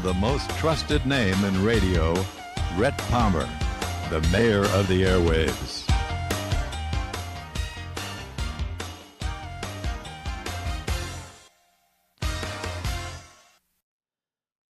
the most trusted name in radio, Rhett Palmer, the mayor of the airwaves.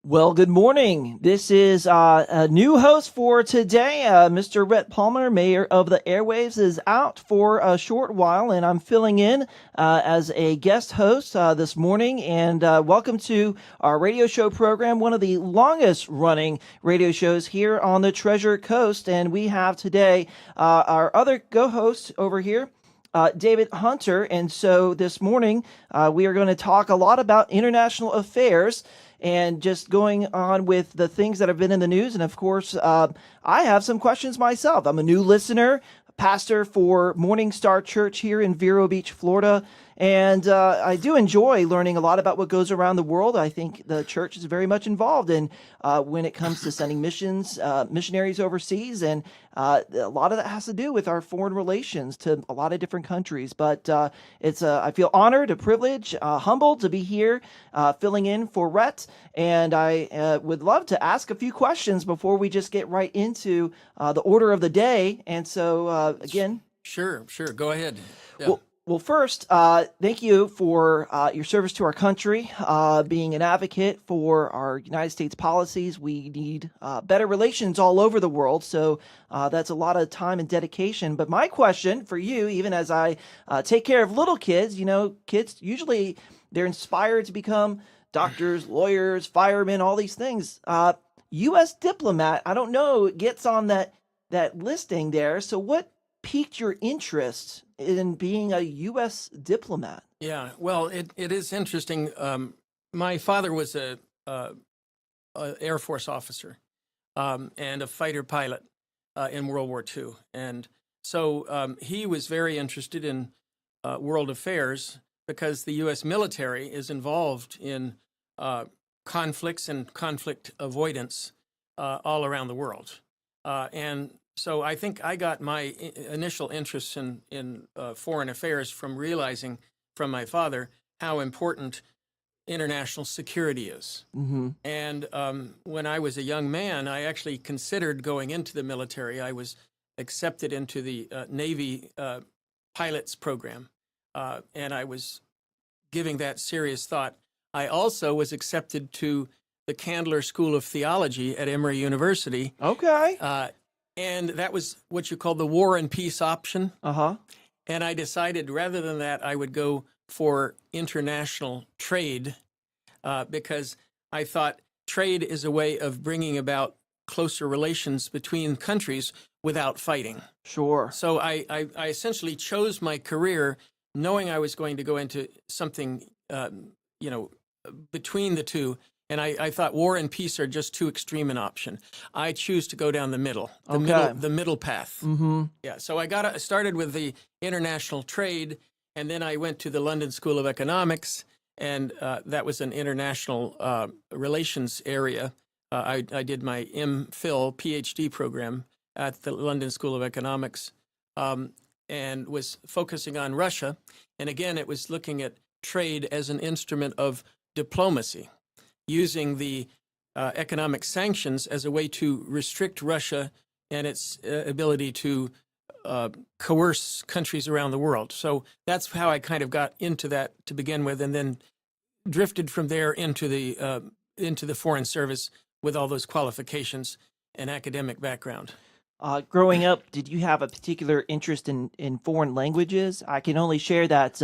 Well, good morning. This is a new host for today. Mr. Rhett Palmer, mayor of the airwaves, is out for a short while, and I'm filling in as a guest host this morning. And welcome to our radio show program, one of the longest running radio shows here on the Treasure Coast. And we have today our other co-host over here, David Hunter. And so this morning, we are going to talk a lot about international affairs and just going on with the things that have been in the news. And of course, I have some questions myself. I'm a new listener, pastor for Morning Star Church here in Vero Beach, Florida. And I do enjoy learning a lot about what goes around the world. I think the church is very much involved in when it comes to sending missionaries overseas. And a lot of that has to do with our foreign relations to a lot of different countries. But I feel honored, a privilege, humbled to be here filling in for Rhett. And I would love to ask a few questions before we just get right into the order of the day. And so, again. Sure. Go ahead. Yeah. Well, first, thank you for your service to our country, being an advocate for our United States policies. We need better relations all over the world, so that's a lot of time and dedication. But my question for you, even as I take care of little kids, kids usually they're inspired to become doctors, lawyers, firemen, all these things. U.S. diplomat, I don't know, gets on that listing there. So what piqued your interest in being a U.S. diplomat? Yeah, well, it is interesting. My father was a Air Force officer and a fighter pilot in World War II. And so he was very interested in world affairs because the U.S. military is involved in conflicts and conflict avoidance all around the world. And so I think I got my initial interest in foreign affairs from realizing from my father how important international security is. Mm-hmm. And when I was a young man, I actually considered going into the military. I was accepted into the Navy pilots program, and I was giving that serious thought. I also was accepted to the Candler School of Theology at Emory University. Okay. And that was what you call the war and peace option. Uh-huh. And I decided rather than that, I would go for international trade because I thought trade is a way of bringing about closer relations between countries without fighting. Sure. So I essentially chose my career knowing I was going to go into something, between the two. And I thought war and peace are just too extreme an option. I choose to go down the middle, the middle path. Mm-hmm. Yeah. So I started with the international trade, and then I went to the London School of Economics, and that was an international relations area. I did my MPhil PhD program at the London School of Economics, and was focusing on Russia. And again, it was looking at trade as an instrument of diplomacy, using the economic sanctions as a way to restrict Russia and its ability to coerce countries around the world. So that's how I kind of got into that to begin with, and then drifted from there into the Foreign Service with all those qualifications and academic background. Growing up, did you have a particular interest in foreign languages? I can only share that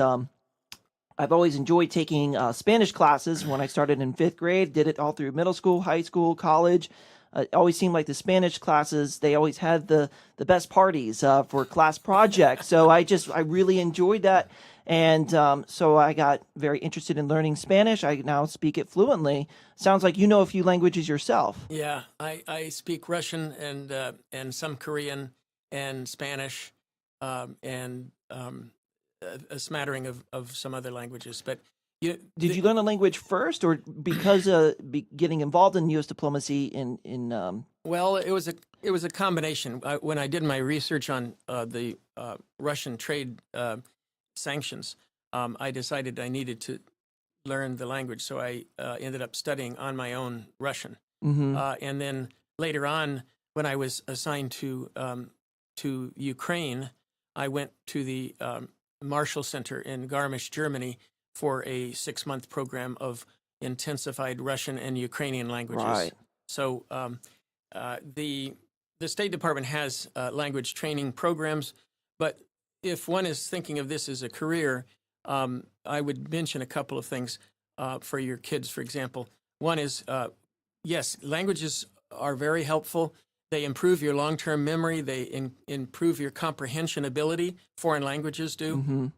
I've always enjoyed taking Spanish classes. When I started in 5th grade, did it all through middle school, high school, college. It always seemed like the Spanish classes, they always had the best parties for class projects. So I really enjoyed that. And so I got very interested in learning Spanish. I now speak it fluently. Sounds like you know a few languages yourself. Yeah, I speak Russian and some Korean and Spanish and a smattering of some other languages. But did you learn a language first, or because getting involved in U.S. diplomacy Well, it was a combination. When I did my research on the Russian trade sanctions, I decided I needed to, learn the language, so I ended up studying on my own Russian. Mm-hmm. And then later on, when I was assigned to Ukraine, I went to the Marshall Center in Garmisch, Germany, for a 6-month program of intensified Russian and Ukrainian languages. Right. So the State Department has language training programs, but if one is thinking of this as a career, I would mention a couple of things for your kids, for example. One is, yes, languages are very helpful. They improve your long-term memory. They improve your comprehension ability. Foreign languages do.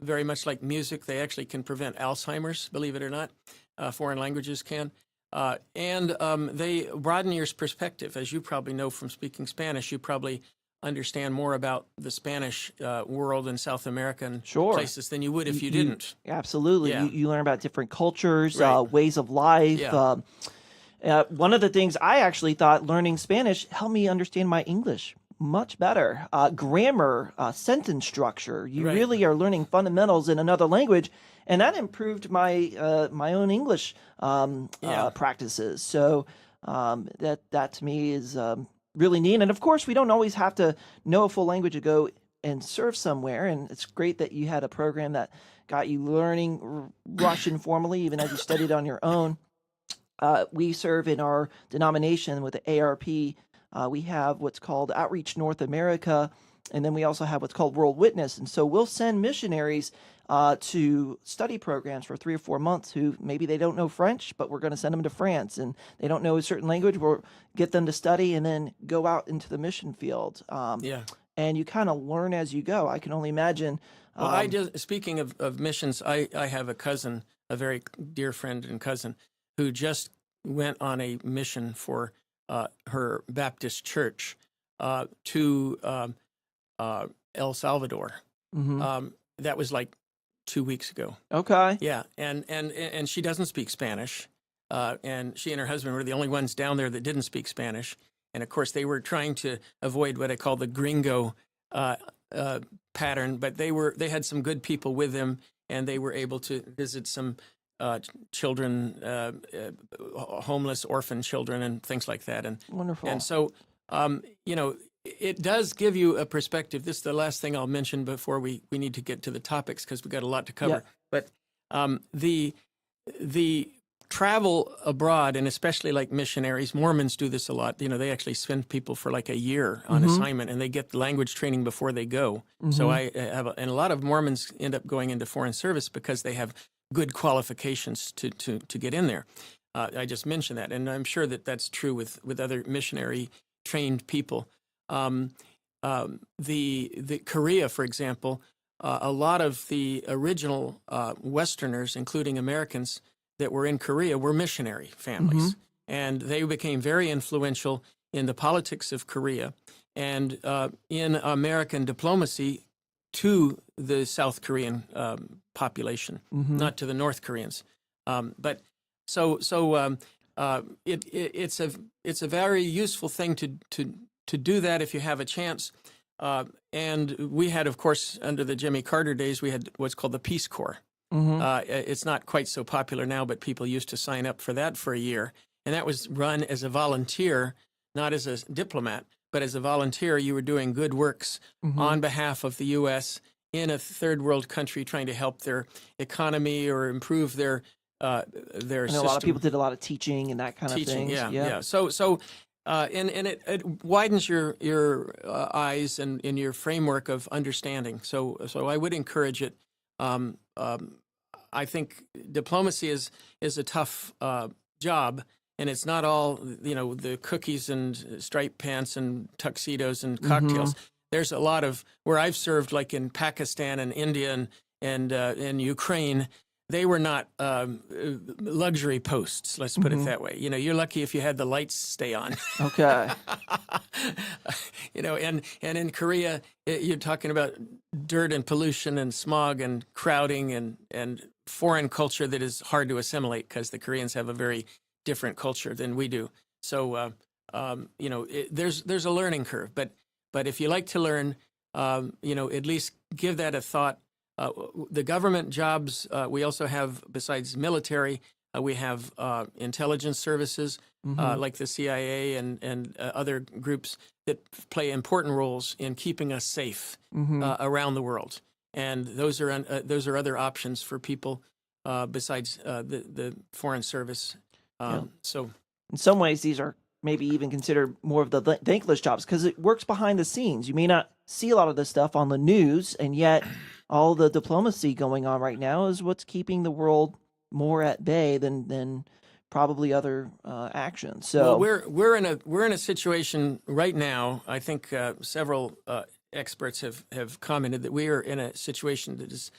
Very much like music, they actually can prevent Alzheimer's, believe it or not. Foreign languages can. And they broaden your perspective. As you probably know from speaking Spanish, you probably understand more about the Spanish world in South American places than you would if you didn't. Absolutely. Yeah. You learn about different cultures, Right. ways of life. Yeah. One of the things I actually thought learning Spanish helped me understand my English much better. Grammar, sentence structure. You Right. really are learning fundamentals in another language, and that improved my my own English practices. So that to me is really neat. And of course, we don't always have to know a full language to go and serve somewhere. And it's great that you had a program that got you learning Russian formally, even as you studied on your own. We serve in our denomination with the ARP. We have what's called Outreach North America, and then we also have what's called World Witness. And so we'll send missionaries to study programs for 3 or 4 months who maybe they don't know French, but we're going to send them to France, and they don't know a certain language. We'll get them to study and then go out into the mission field. And you kind of learn as you go. I can only imagine. Well, speaking of missions, I have a cousin, a very dear friend and cousin, who just went on a mission for her Baptist church to El Salvador. That was like 2 weeks ago. Okay. Yeah, and she doesn't speak Spanish, and she and her husband were the only ones down there that didn't speak Spanish. And of course, they were trying to avoid what I call the gringo pattern, but they had some good people with them, and they were able to visit some children, homeless orphan children, and things like that. And Wonderful. And so, it does give you a perspective. This is the last thing I'll mention before we need to get to the topics, because we've got a lot to cover. Yeah. But the travel abroad, and especially like missionaries, Mormons do this a lot. They actually send people for like a year on assignment, and they get the language training before they go. So I have, and a lot of Mormons end up going into foreign service because they have good qualifications to get in there. I just mentioned that, and I'm sure that that's true with other missionary trained people. The Korea, for example, a lot of the original Westerners, including Americans that were in Korea, were missionary families, and they became very influential in the politics of Korea and in American diplomacy to the South Korean population, not to the North Koreans. But it's a very useful thing to do that if you have a chance. And we had, of course, under the Jimmy Carter days, we had what's called the Peace Corps. It's not quite so popular now, but people used to sign up for that for a year. And that was run as a volunteer, not as a diplomat, but as a volunteer. You were doing good works on behalf of the U.S. in a third world country, trying to help their economy or improve their system. A lot of people did a lot of teaching and that kind of thing. Yeah. So it widens your eyes and in your framework of understanding. So I would encourage it. I think diplomacy is a tough job, and it's not all the cookies and striped pants and tuxedos and cocktails. There's a lot of where I've served, like in Pakistan and India and in Ukraine. They were not luxury posts, let's put it that way. You're lucky if you had the lights stay on. Okay. And in Korea, you're talking about dirt and pollution and smog and crowding and foreign culture that is hard to assimilate, because the Koreans have a very different culture than we do. So, there's a learning curve. But if you like to learn, at least give that a thought. The government jobs, we also have, besides military, we have intelligence services like the CIA and other groups that play important roles in keeping us safe around the world. And those are other options for people besides the foreign service. So, in some ways, these are maybe even considered more of the thankless jobs because it works behind the scenes. You may not see a lot of this stuff on the news, and yet all the diplomacy going on right now is what's keeping the world more at bay than probably other actions. So well, we're in a situation right now. I think several experts have commented that we are in a situation that is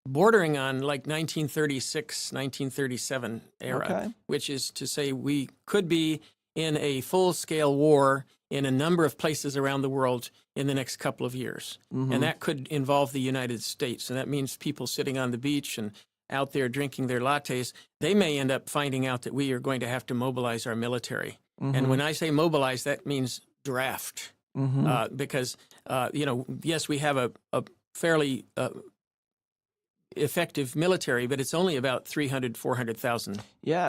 bordering on like 1936, 1937 era, which is to say we could be in a full-scale war in a number of places around the world in the next couple of years. And that could involve the United States. And that means people sitting on the beach and out there drinking their lattes, they may end up finding out that we are going to have to mobilize our military. And when I say mobilize, that means draft. Because, yes, we have a fairly effective military, but it's only about 300,000, 400,000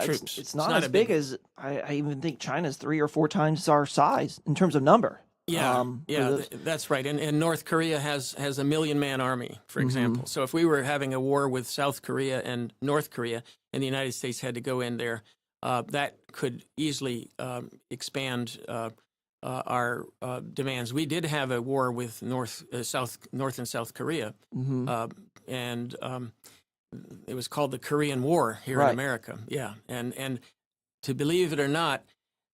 troops. It's not as big as, I even think China's 3 or 4 times our size in terms of number. That's right. And North Korea has a 1 million-man army, for example. So if we were having a war with South Korea and North Korea, and the United States had to go in there, that could easily expand our demands. We did have a war with North and South Korea, and it was called the Korean War here in America. And to believe it or not,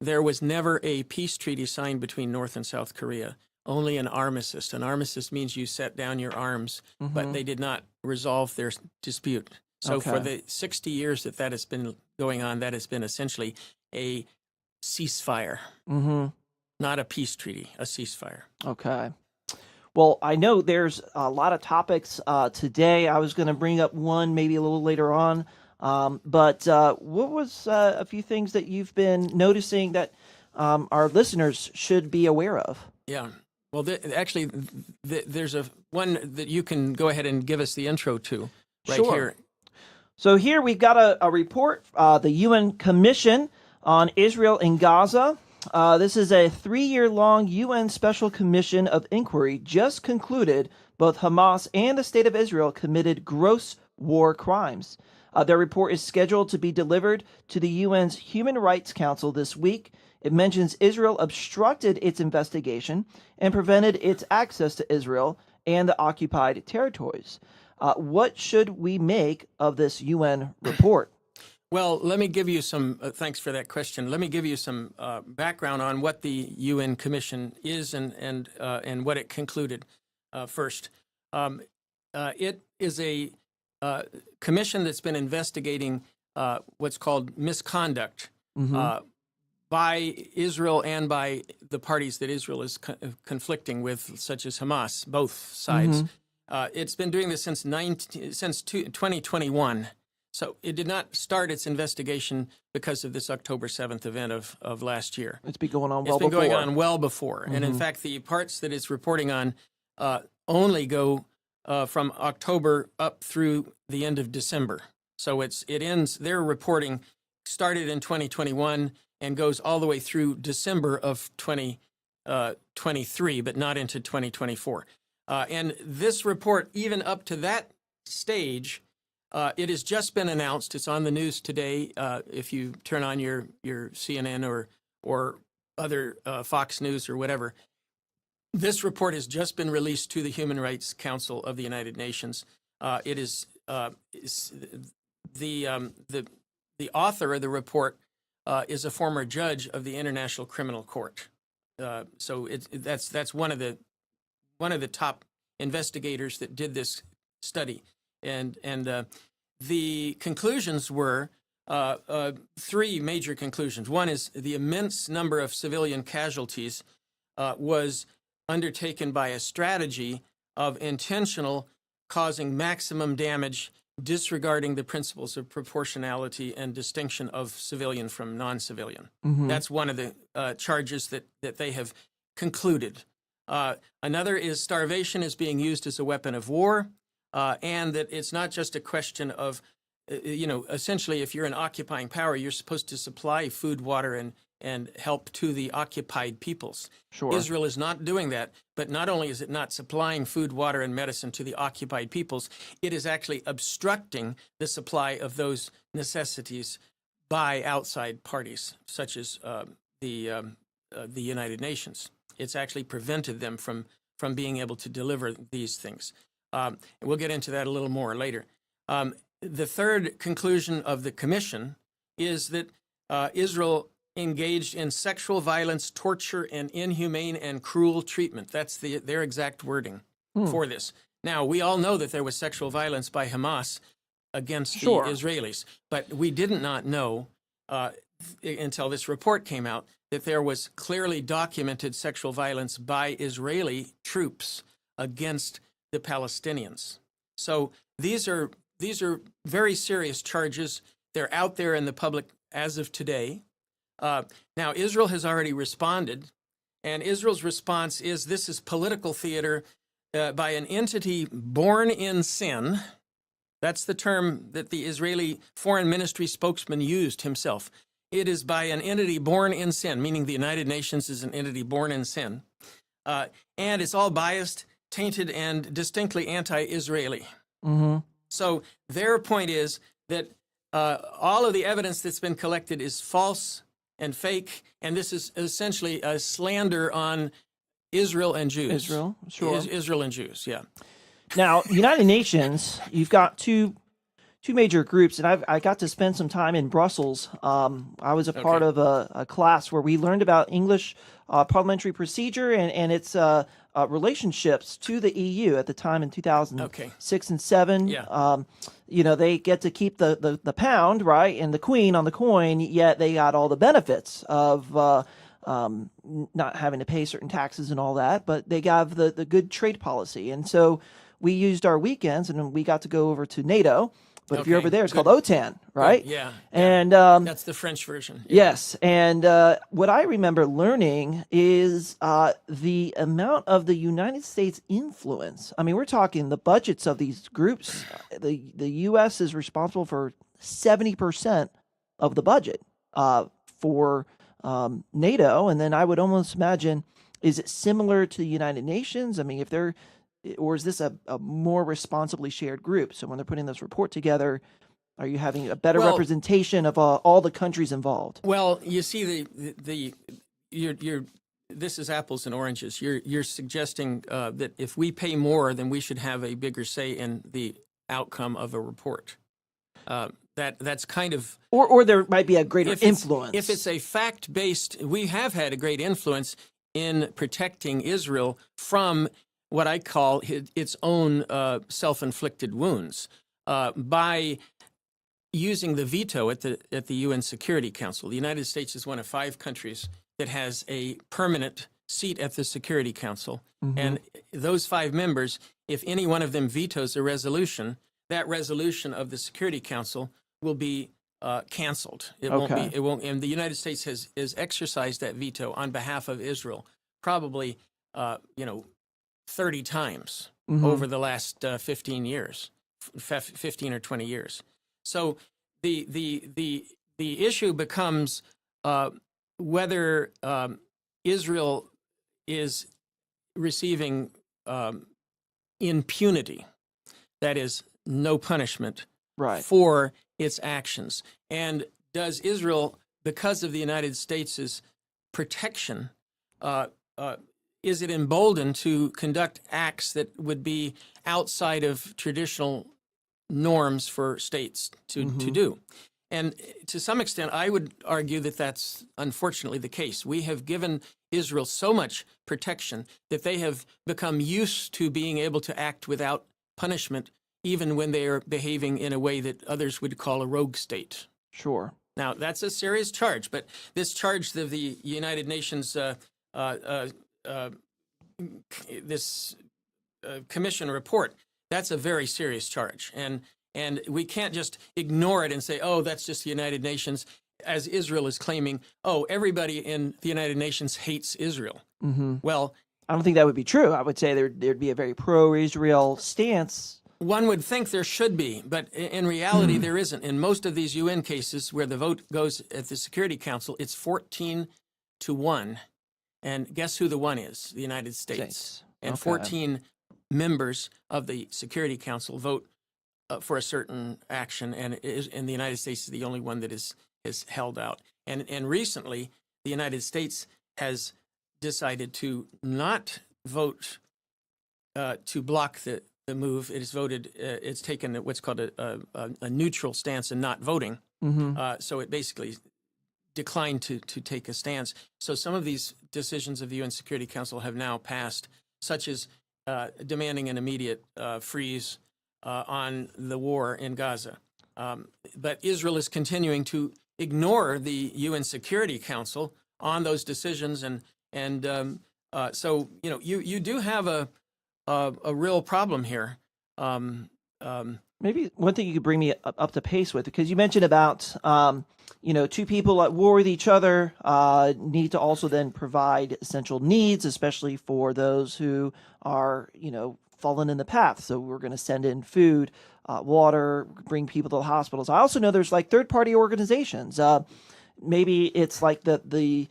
there was never a peace treaty signed between North and South Korea, only an armistice. An armistice means you set down your arms, but they did not resolve their dispute. So for the 60 years that has been going on, that has been essentially a ceasefire, not a peace treaty, a ceasefire. Okay. Well, I know there's a lot of topics today. I was going to bring up one maybe a little later on. But what was a few things that you've been noticing that our listeners should be aware of? Yeah. Well, there's one that you can go ahead and give us the intro to here. So here we've got a report, the UN Commission on Israel and Gaza. This is a 3-year-long UN Special Commission of Inquiry just concluded both Hamas and the State of Israel committed gross war crimes. Their report is scheduled to be delivered to the UN's Human Rights Council this week. It mentions Israel obstructed its investigation and prevented its access to Israel and the occupied territories. What should we make of this UN report? Well, let me give you some, thanks for that question. Let me give you some background on what the UN Commission is and what it concluded first. It is a commission that's been investigating what's called misconduct by Israel and by the parties that Israel is conflicting with, such as Hamas, both sides. It's been doing this since 2021. So it did not start its investigation because of this October 7th event of last year. It's been going on well before. It's been going on well before. And in fact, the parts that it's reporting on only go from October up through the end of December. So it ends, their reporting started in 2021 and goes all the way through December of 2023, but not into 2024. And this report, even up to that stage, it has just been announced. It's on the news today. If you turn on your CNN or other Fox News or whatever, this report has just been released to the Human Rights Council of the United Nations. It is the author of the report is a former judge of the International Criminal Court. So that's one of the top investigators that did this study, and the conclusions were 3 major conclusions. One is the immense number of civilian casualties was undertaken by a strategy of intentional causing maximum damage, disregarding the principles of proportionality and distinction of civilian from non-civilian. That's one of the charges that they have concluded. Another is starvation is being used as a weapon of war. and that it's not just a question of, essentially, if you're an occupying power, you're supposed to supply food, water, and help to the occupied peoples. Sure. Israel is not doing that, but not only is it not supplying food, water, and medicine to the occupied peoples, it is actually obstructing the supply of those necessities by outside parties, such as the United Nations. It's actually prevented them from being able to deliver these things. We'll get into that a little more later. The third conclusion of the commission is that Israel engaged in sexual violence, torture, and inhumane and cruel treatment. That's their exact wording for this. Now, we all know that there was sexual violence by Hamas against the Israelis, but we did not know until this report came out that there was clearly documented sexual violence by Israeli troops against the Palestinians. So these are very serious charges. They're out there in the public as of today. Now, Israel has already responded, and Israel's response is this is political theater by an entity born in sin. That's the term that the Israeli Foreign Ministry spokesman used himself. It is by an entity born in sin, meaning the United Nations is an entity born in sin. And it's all biased, tainted, and distinctly anti-Israeli. Mm-hmm. So their point is that all of the evidence that's been collected is false and fake, and this is essentially a slander on Israel and Jews. Israel, sure. Israel and Jews, yeah. Now, United Nations, you've got two major groups, and I got to spend some time in Brussels. I was a part of a class where we learned about English parliamentary procedure and its relationships to the EU at the time in 2006 and 7. Yeah. They get to keep the pound, right, and the queen on the coin, yet they got all the benefits of not having to pay certain taxes and all that, but they got the good trade policy. And so we used our weekends, and we got to go over to NATO. But if you're over there, it's called OTAN, right? Yeah. And that's the French version. Yeah. Yes. And what I remember learning is the amount of the United States influence. I mean, we're talking the budgets of these groups. The U.S. is responsible for 70% of the budget for NATO. And then I would almost imagine, is it similar to the United Nations? I mean, or is this a more responsibly shared group? So when they're putting this report together, are you having a better representation of all the countries involved? Well, you see, this is apples and oranges. You're suggesting that if we pay more, then we should have a bigger say in the outcome of a report. That's kind of... Or there might be a greater influence. If it's a fact-based... We have had a great influence in protecting Israel from what I call its own self-inflicted wounds by using the veto at the UN Security Council. The United States is one of 5 countries that has a permanent seat at the Security Council. Mm-hmm. And those 5 members, if any one of them vetoes a resolution, that resolution of the Security Council will be canceled. It won't. And the United States has exercised that veto on behalf of Israel, probably 30 times over the last 15 years, 15 or 20 years. So the issue becomes whether Israel is receiving impunity, that is, no punishment for its actions. And does Israel, because of the United States' protection, is it emboldened to conduct acts that would be outside of traditional norms for states to do? And to some extent, I would argue that that's unfortunately the case. We have given Israel so much protection that they have become used to being able to act without punishment, even when they are behaving in a way that others would call a rogue state. Sure. Now, that's a serious charge, but this charge of the United Nations commission report, that's a very serious charge. And we can't just ignore it and say, oh, that's just the United Nations, as Israel is claiming, oh, everybody in the United Nations hates Israel. Mm-hmm. Well, I don't think that would be true. I would say there'd be a very pro-Israel stance One would think there should be, but in reality, there isn't. In most of these UN cases where the vote goes at the Security Council, it's 14-1. And guess who the one is? The United States. And Okay. 14 members of the Security Council vote for a certain action, and the United States is the only one that is held out. And recently, the United States has decided to not vote to block the move. It has voted. It's taken what's called a neutral stance in not voting. So it basically declined to take a stance. So some of these decisions of the UN Security Council have now passed, such as demanding an immediate freeze on the war in Gaza. But Israel is continuing to ignore the UN Security Council on those decisions, and so you do have a real problem here. Maybe one thing you could bring me up to pace with, because you mentioned about two people at war with each other need to also then provide essential needs, especially for those who are fallen in the path. So we're going to send in food, water, bring people to the hospitals. I also know there's like third-party organizations. Maybe it's like the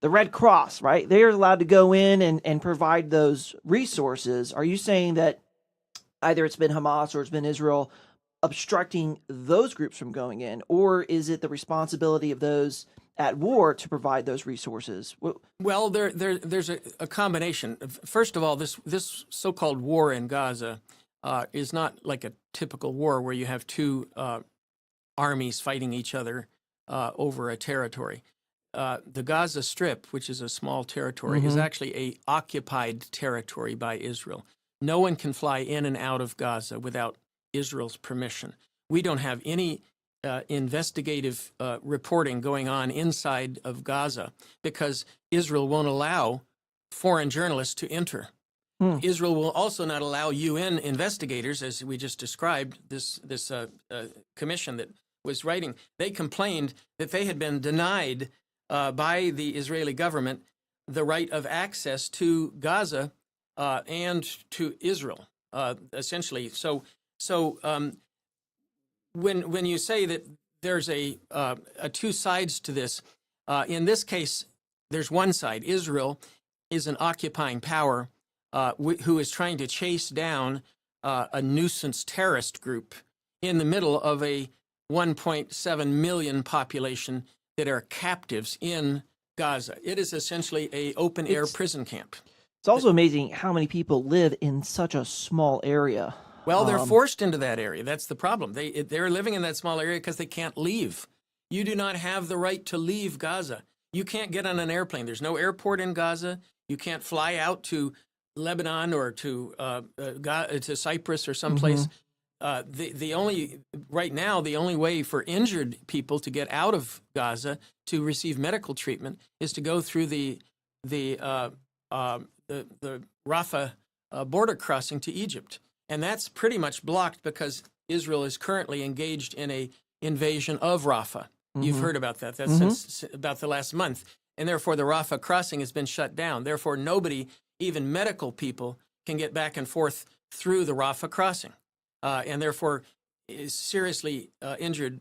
Red Cross, right? They're allowed to go in and provide those resources. Are you saying that either it's been Hamas or it's been Israel obstructing those groups from going in, or is it the responsibility of those at war to provide those resources? Well, there's a combination. First of all, this so-called war in Gaza is not like a typical war where you have two armies fighting each other over a territory. The Gaza Strip, which is a small territory, is actually a occupied territory by Israel. No one can fly in and out of Gaza without Israel's permission. We don't have any investigative reporting going on inside of Gaza because Israel won't allow foreign journalists to enter. Israel will also not allow UN investigators, as we just described, this commission that was writing. They complained that they had been denied by the Israeli government the right of access to Gaza and to Israel, essentially. So when you say that there's a two sides to this, in this case, there's one side. Israel is an occupying power who is trying to chase down a nuisance terrorist group in the middle of a 1.7 million population that are captives in Gaza. It is essentially a open-air prison camp. It's also amazing how many people live in such a small area. Well, they're forced into that area. That's the problem. They're living in that small area because they can't leave. You do not have the right to leave Gaza. You can't get on an airplane. There's no airport in Gaza. You can't fly out to Lebanon or to Cyprus or someplace. The only way for injured people to get out of Gaza to receive medical treatment is to go through the Rafah border crossing to Egypt. And that's pretty much blocked because Israel is currently engaged in a invasion of Rafah. You've heard about that. That's since about the last month. And therefore, the Rafah crossing has been shut down. Therefore, nobody, even medical people, can get back and forth through the Rafah crossing. And therefore, seriously injured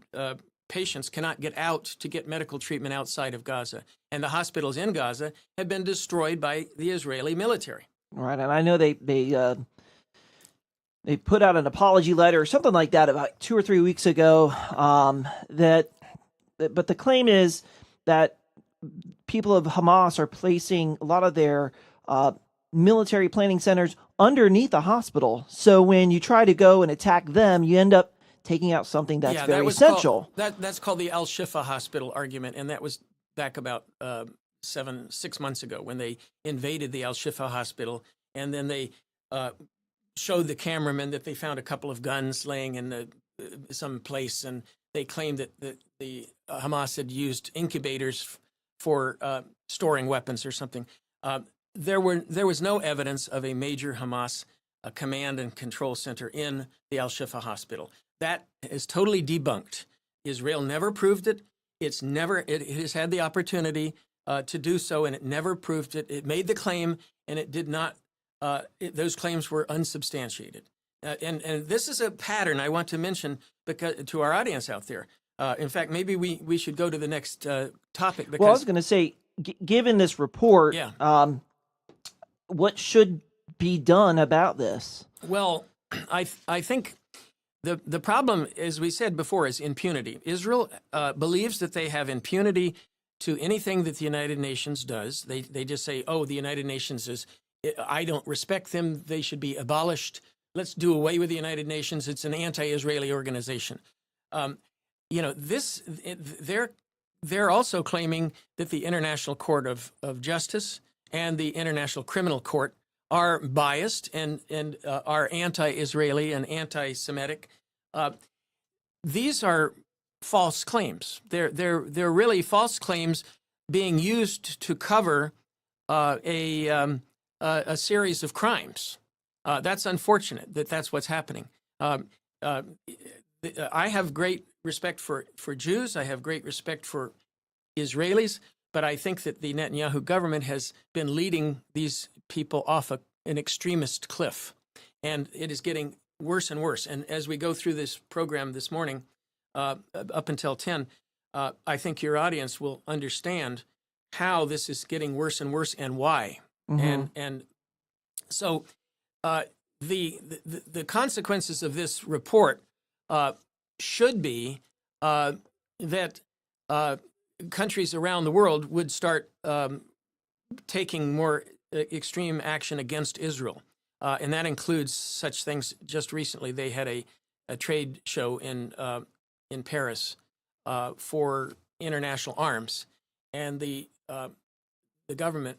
patients cannot get out to get medical treatment outside of Gaza. And the hospitals in Gaza have been destroyed by the Israeli military. Right, and I know they put out an apology letter or something like that about 2 or 3 weeks ago. But the claim is that people of Hamas are placing a lot of their military planning centers underneath the hospital. So when you try to go and attack them, you end up taking out something that's very essential. That's called the Al-Shifa hospital argument, and that was back about 6 months ago when they invaded the Al-Shifa hospital, and then they showed the cameraman that they found a couple of guns laying in some place, and they claimed that the Hamas had used incubators for storing weapons or something. There was no evidence of a major Hamas command and control center in the Al-Shifa hospital. That is totally debunked. Israel never proved it. It has had the opportunity to do so, and it never proved it. It made the claim, and it did not. Those claims were unsubstantiated. and this is a pattern I want to mention to our audience out there. In fact, maybe we should go to the next topic. Because, well, I was going to say, given this report, yeah. What should be done about this? Well, I think the problem, as we said before, is impunity. Israel believes that they have impunity to anything that the United Nations does. They just say, oh, the United Nations I don't respect them. They should be abolished. Let's do away with the United Nations. It's an anti-Israeli organization. They're also claiming that the International Court of Justice and the International Criminal Court are biased and are anti-Israeli and anti-Semitic. These are false claims. They're really false claims being used to cover a series of crimes. That's unfortunate that that's what's happening. I have great respect for Jews. I have great respect for Israelis, but I think that the Netanyahu government has been leading these people off an extremist cliff, and it is getting worse and worse. And as we go through this program this morning, up until 10, I think your audience will understand how this is getting worse and worse and why. Mm-hmm. And so the consequences of this report should be that countries around the world would start taking more extreme action against Israel. And that includes such things. Just recently, they had a trade show in Paris for international arms. And the government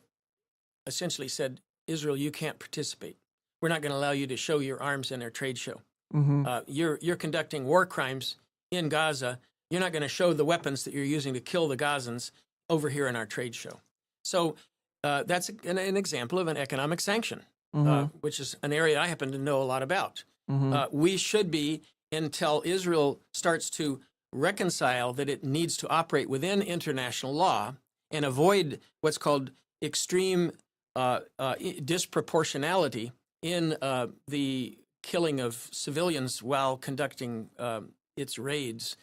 essentially said, Israel, you can't participate. We're not going to allow you to show your arms in their trade show. Mm-hmm. You're conducting war crimes in Gaza. You're not going to show the weapons that you're using to kill the Gazans over here in our trade show. So that's an example of an economic sanction, Mm-hmm. which is an area I happen to know a lot about. Mm-hmm. We should be, until Israel starts to reconcile that it needs to operate within international law and avoid what's called extreme disproportionality in the killing of civilians while conducting its raids.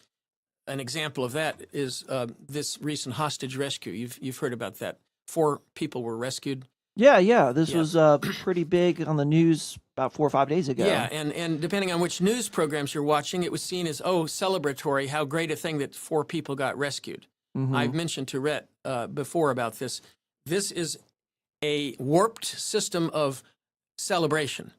An example of that is this recent hostage rescue. You've heard about that. 4 people were rescued. Yeah. This was pretty big on the news about 4 or 5 days ago. Yeah, and depending on which news programs you're watching, it was seen as, celebratory, how great a thing that 4 people got rescued. Mm-hmm. I've mentioned to Rhett before about this. This is a warped system of celebration.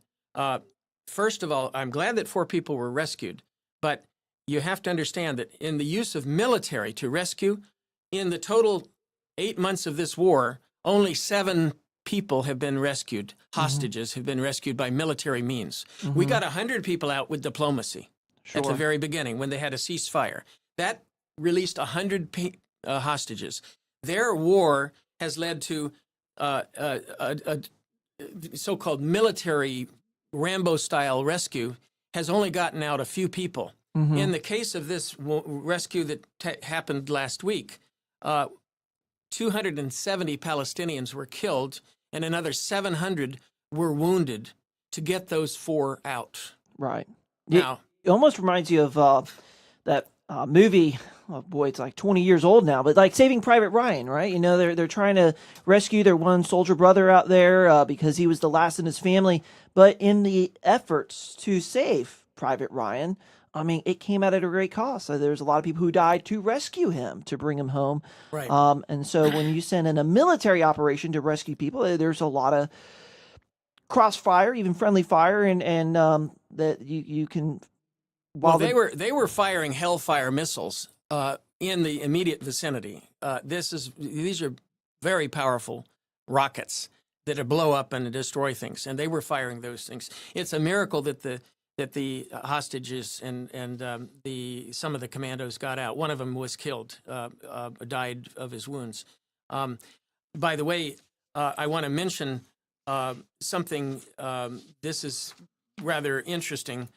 First of all, I'm glad that 4 people were rescued, but you have to understand that in the use of military to rescue, in the total 8 months of this war, only 7 people have been rescued. Hostages have been rescued by military means. Mm-hmm. We got 100 people out with diplomacy at the Sure. very beginning when they had a ceasefire. That released 100 hostages. Their war has led to a so-called military Rambo-style rescue has only gotten out a few people. Mm-hmm. In the case of this rescue that happened last week, 270 Palestinians were killed and another 700 were wounded to get those 4 out. Right. Now, It almost reminds you of that movie. Oh boy, it's like 20 years old now, but like Saving Private Ryan, right? You know, they're trying to rescue their one soldier brother out there because he was the last in his family. But in the efforts to save Private Ryan, I mean, it came out at a great cost. So there's a lot of people who died to rescue him, to bring him home. right. And so when you send in a military operation to rescue people, there's a lot of crossfire, even friendly fire, and that you can. Well, they were firing Hellfire missiles in the immediate vicinity. These are very powerful rockets that blow up and destroy things, and they were firing those things. It's a miracle that the hostages and some of the commandos got out. One of them was killed, died of his wounds. By the way, I want to mention something. This is rather interesting.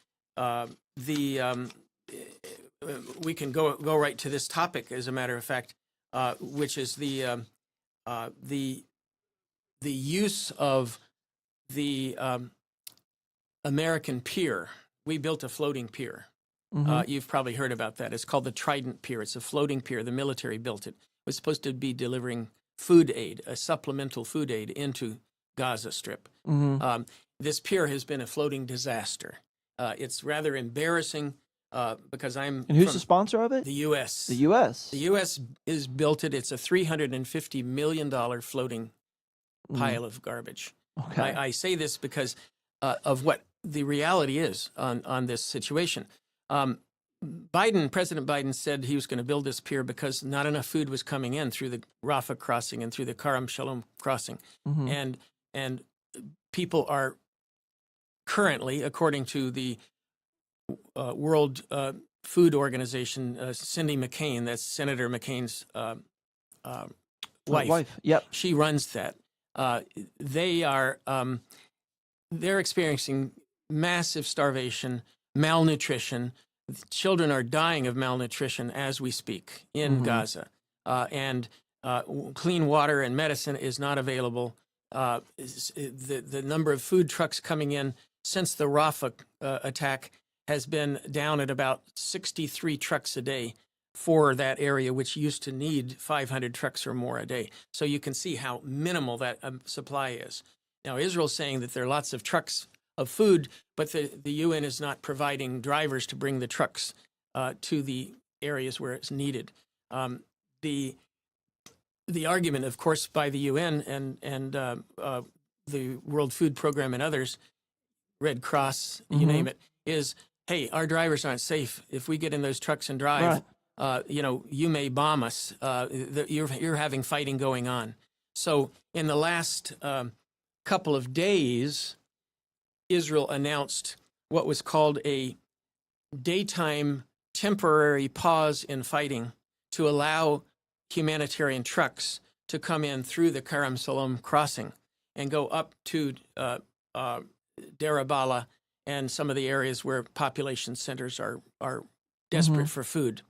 We can go right to this topic, as a matter of fact, which is the use of the American pier. We built a floating pier. You've probably heard about that. It's called the Trident Pier. It's a floating pier. The military built it. It was supposed to be delivering food aid, a supplemental food aid into Gaza Strip. This pier has been a floating disaster. It's rather embarrassing because I'm. And who's the sponsor of it? The U.S. The U.S. The U.S. is built it. It's a $350 million floating pile of garbage. Okay. I say this because of what the reality is on this situation. President Biden said he was going to build this pier because not enough food was coming in through the Rafah crossing and through the Karam Shalom crossing. And people are currently, according to the World Food Organization, Cindy McCain, that's Senator McCain's wife. Yep. She runs that. They're experiencing massive starvation, malnutrition. Children are dying of malnutrition as we speak in Gaza. And clean water and medicine is not available. The number of food trucks coming in since the Rafah attack has been down at about 63 trucks a day for that area, which used to need 500 trucks or more a day. So you can see how minimal that supply is. Now, Israel's saying that there are lots of trucks of food, but the UN is not providing drivers to bring the trucks to the areas where it's needed. The argument, of course, by the UN and the World Food Program and others, Red Cross, you name it, is, hey, our drivers aren't safe. If we get in those trucks and drive, you may bomb us. You're having fighting going on. So in the last couple of days, Israel announced what was called a daytime temporary pause in fighting to allow humanitarian trucks to come in through the Karam Shalom crossing and go up to Deir Bala and some of the areas where population centers are desperate for food.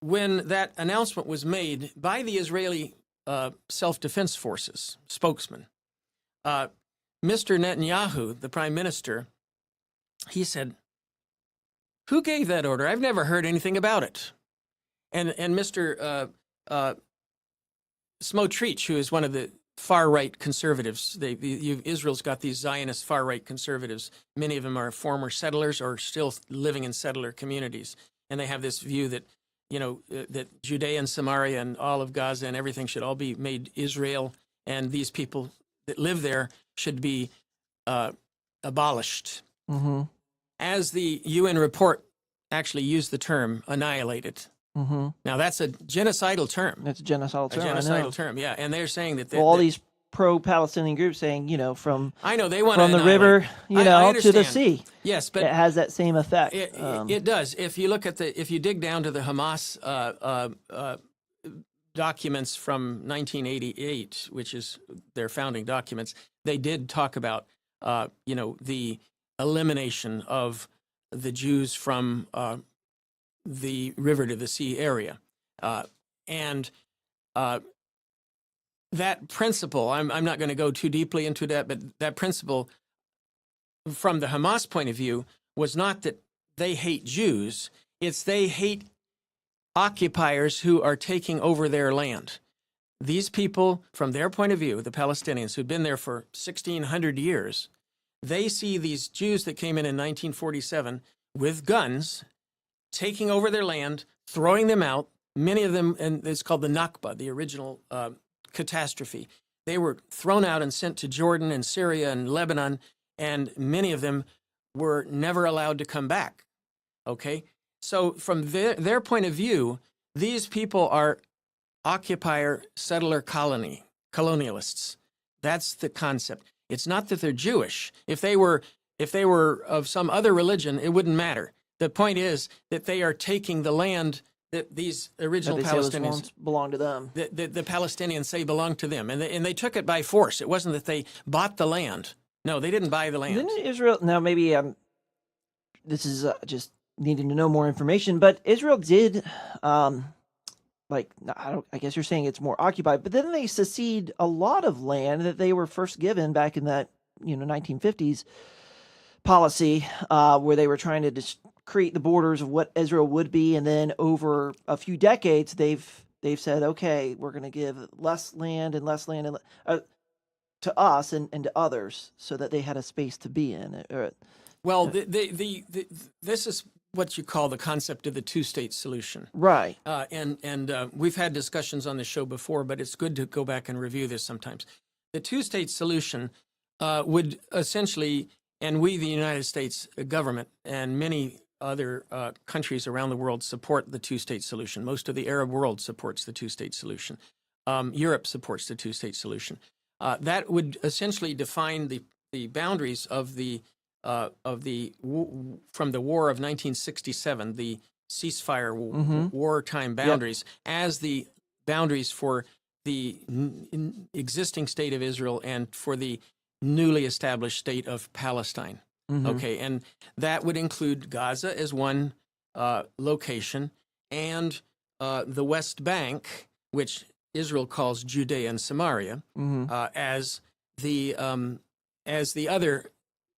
When that announcement was made by the Israeli Self-Defense Forces spokesman, Mr. Netanyahu, the prime minister, he said, "Who gave that order? I've never heard anything about it." And Mr. Smotrich, who is one of the far-right conservatives, Israel's got these Zionist far-right conservatives. Many of them are former settlers or still living in settler communities, and they have this view that that Judea and Samaria and all of Gaza and everything should all be made Israel, and these people that live there should be abolished. As the UN report actually used the term, annihilated. Now, that's a genocidal term. It's a genocidal term. A genocidal term, yeah. And they're saying that... all these pro-Palestinian groups saying, from I know they want from the river, to the sea. Yes, but it has that same effect. It does. If you look at if you dig down to the Hamas documents from 1988, which is their founding documents, they did talk about, the elimination of the Jews from the river to the sea area. And that principle, I'm not going to go too deeply into that, but that principle from the Hamas point of view was not that they hate Jews, it's they hate occupiers who are taking over their land. These people, from their point of view, the Palestinians who've been there for 1,600 years, they see these Jews that came in 1947 with guns, taking over their land, throwing them out, many of them, and it's called the Nakba, the original catastrophe. They were thrown out and sent to Jordan and Syria and Lebanon, and many of them were never allowed to come back. Okay? So from their point of view, these people are occupier settler colonialists. That's the concept. It's not that they're Jewish. If they were of some other religion, it wouldn't matter. The point is that they are taking the land that these original Palestinians belong to them. The Palestinians say belong to them, and they took it by force. It wasn't that they bought the land. No, they didn't buy the land. Didn't Israel? Now, maybe this is just needing to know more information, but Israel did, I guess you're saying it's more occupied, but then they secede a lot of land that they were first given back in that 1950s policy where they were trying to just create the borders of what Israel would be, and then over a few decades, they've said, okay, we're going to give less land and less land to us and to others, so that they had a space to be in. Well, this is what you call the concept of the two-state solution. Right. And we've had discussions on the show before, but it's good to go back and review this sometimes. The two-state solution would essentially, and we, the United States government, and many other countries around the world support the two-state solution. Most of the Arab world supports the two-state solution. Europe supports the two-state solution. That would essentially define the boundaries of from the War of 1967, the ceasefire wartime boundaries, as the boundaries for the existing state of Israel and for the newly established state of Palestine. Okay, and that would include Gaza as one location, and the West Bank, which Israel calls Judea and Samaria, as the other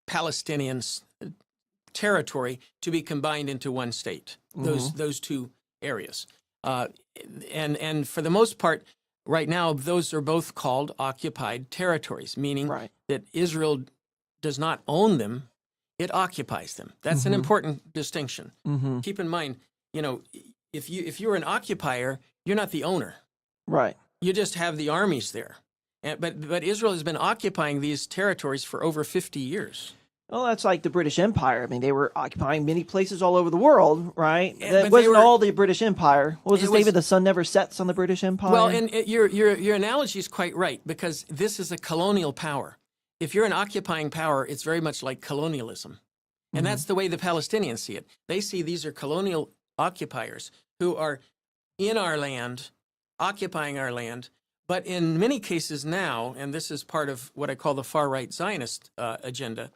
Palestinian territory to be combined into one state. Those two areas, and for the most part, right now, those are both called occupied territories, meaning that Israel does not own them; it occupies them. That's an important distinction. Keep in mind, if you're an occupier, you're not the owner. Right. You just have the armies there. But Israel has been occupying these territories for over 50 years. Well, that's like the British Empire. I mean, they were occupying many places all over the world, right? Yeah, That wasn't all the British Empire. What was his statement? The sun never sets on the British Empire? Well, and your analogy is quite right, because this is a colonial power. If you're an occupying power, it's very much like colonialism. And that's the way the Palestinians see it. They see these are colonial occupiers who are in our land, occupying our land. But in many cases now, and this is part of what I call the far-right Zionist agenda,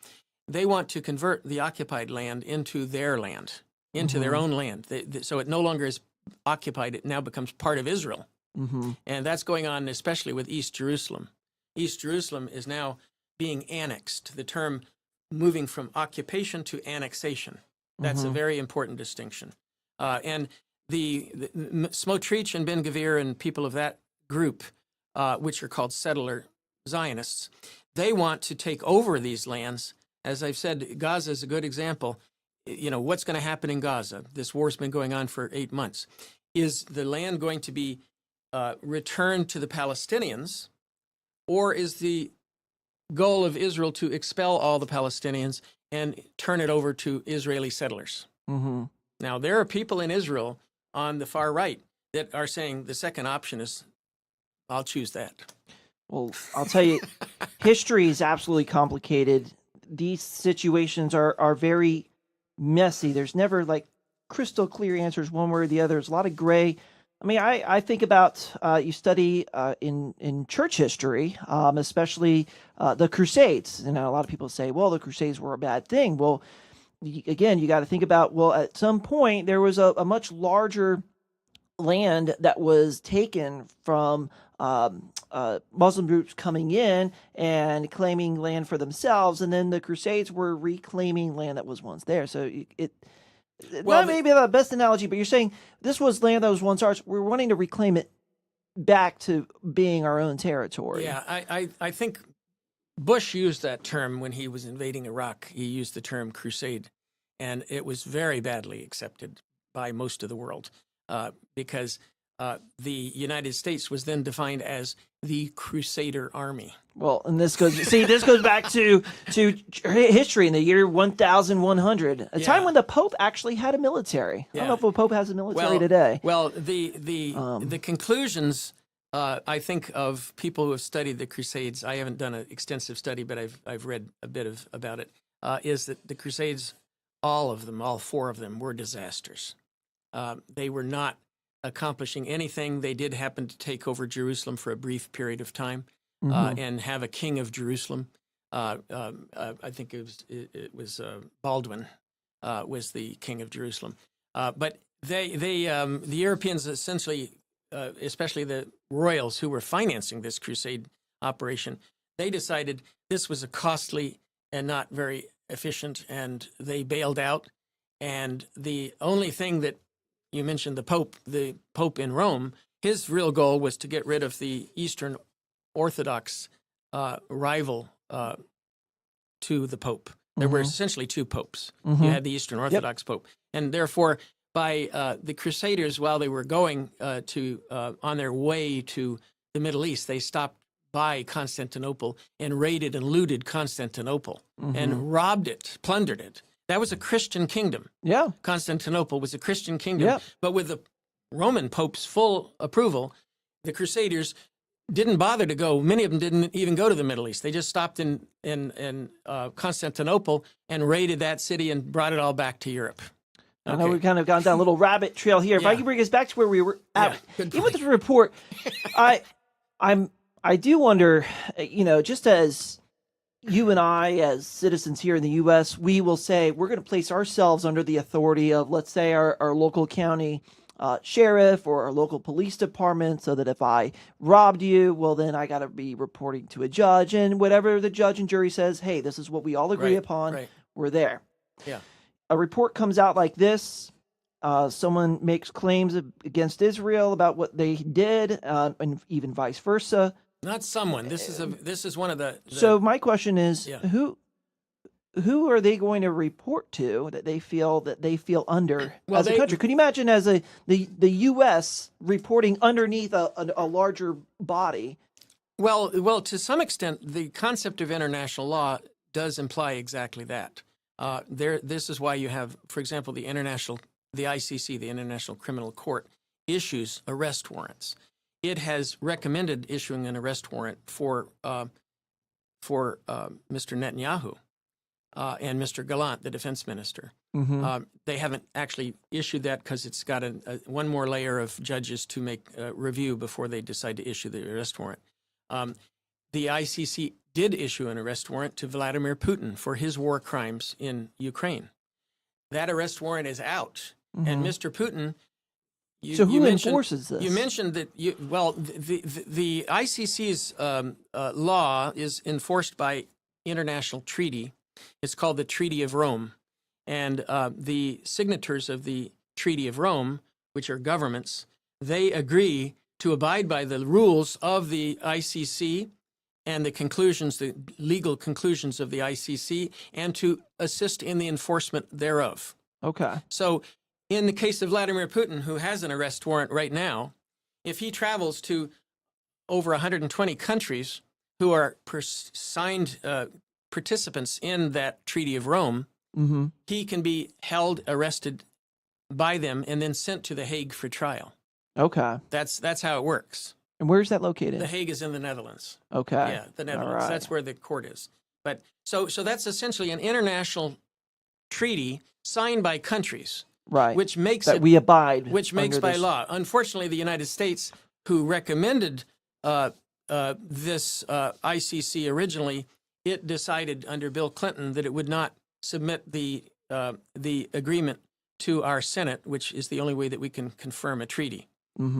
they want to convert the occupied land into their land, into their own land. So it no longer is occupied, it now becomes part of Israel. And that's going on especially with East Jerusalem. East Jerusalem is now being annexed, the term moving from occupation to annexation. That's a very important distinction. And the Smotrich and Ben-Gvir and people of that group, which are called settler Zionists, they want to take over these lands. As I've said, Gaza is a good example. What's going to happen in Gaza? This war's been going on for 8 months. Is the land going to be returned to the Palestinians, or is the goal of Israel to expel all the Palestinians and turn it over to Israeli settlers? Now, there are people in Israel on the far right that are saying the second option is, I'll choose that. Well, I'll tell you, history is absolutely complicated. These situations are very messy. There's never like crystal clear answers one way or the other. There's a lot of gray. I mean, I think about you study in church history, especially the Crusades. A lot of people say, well, the Crusades were a bad thing. Well, again, you got to think about, well, at some point there was a much larger land that was taken from Muslim groups coming in and claiming land for themselves, and then the Crusades were reclaiming land that was once there. So well, maybe the best analogy, but you're saying this was land that was once ours. We're wanting to reclaim it back to being our own territory. Yeah, I think Bush used that term when he was invading Iraq. He used the term crusade, and it was very badly accepted by most of the world because the United States was then defined as the Crusader Army. Well, and this goes back to history in the year 1100, a time when the Pope actually had a military. I don't know if the Pope has a military today. Well, the conclusions, I think, of people who have studied the Crusades, I haven't done an extensive study, but I've read a bit about it, is that the Crusades, all of them, all four of them, were disasters. They were not accomplishing anything. They did happen to take over Jerusalem for a brief period of time and have a king of Jerusalem. I think it was Baldwin was the king of Jerusalem. But the Europeans essentially, especially the royals who were financing this crusade operation, they decided this was a costly and not very efficient, and they bailed out. And the only thing that you mentioned, the Pope in Rome, his real goal was to get rid of the Eastern Orthodox rival to the Pope. There were essentially two popes. You had the Eastern Orthodox Pope, and therefore, by the Crusaders, while they were going on their way to the Middle East, they stopped by Constantinople and raided and looted Constantinople and robbed it, plundered it. That was a Christian kingdom. Yeah. Constantinople was a Christian kingdom. Yeah. But with the Roman Pope's full approval, the Crusaders didn't bother to go. Many of them didn't even go to the Middle East. They just stopped in Constantinople and raided that city and brought it all back to Europe. I know we've kind of gone down a little rabbit trail here. If I can bring us back to where we were at, even with the report, I do wonder, just as you and I, as citizens here in the U.S., we will say we're going to place ourselves under the authority of, let's say, our local county sheriff or our local police department, so that if I robbed you, well, then I got to be reporting to a judge, and whatever the judge and jury says, hey, this is what we all agree upon, we're there. Yeah. A report comes out like this. Someone makes claims against Israel about what they did, and even vice versa. Not someone. This is one of the. So my question is, who are they going to report to that they feel under as a country? Could you imagine as the U.S. reporting underneath a larger body? Well, to some extent, the concept of international law does imply exactly that. This is why you have, for example, the ICC, the International Criminal Court, issues arrest warrants. It has recommended issuing an arrest warrant for Mr. Netanyahu and Mr. Gallant, the defense minister. They haven't actually issued that because it's got one more layer of judges to make a review before they decide to issue the arrest warrant. The ICC did issue an arrest warrant to Vladimir Putin for his war crimes in Ukraine. That arrest warrant is out, and Mr. Putin. So who enforces this? You mentioned that. The ICC's law is enforced by international treaty. It's called the Treaty of Rome, and the signatories of the Treaty of Rome, which are governments, they agree to abide by the rules of the ICC and the legal conclusions of the ICC, and to assist in the enforcement thereof. Okay. So, in the case of Vladimir Putin, who has an arrest warrant right now, if he travels to over 120 countries who are signed participants in that Treaty of Rome, he can be held, arrested by them, and then sent to The Hague for trial. Okay. That's how it works. And where's that located? The Hague is in the Netherlands. Okay. Yeah, the Netherlands. Right. That's where the court is. But so that's essentially an international treaty signed by countries. Right. Which makes that we abide. Which makes by law. Unfortunately, the United States, who recommended this ICC originally, it decided under Bill Clinton that it would not submit the agreement to our Senate, which is the only way that we can confirm a treaty.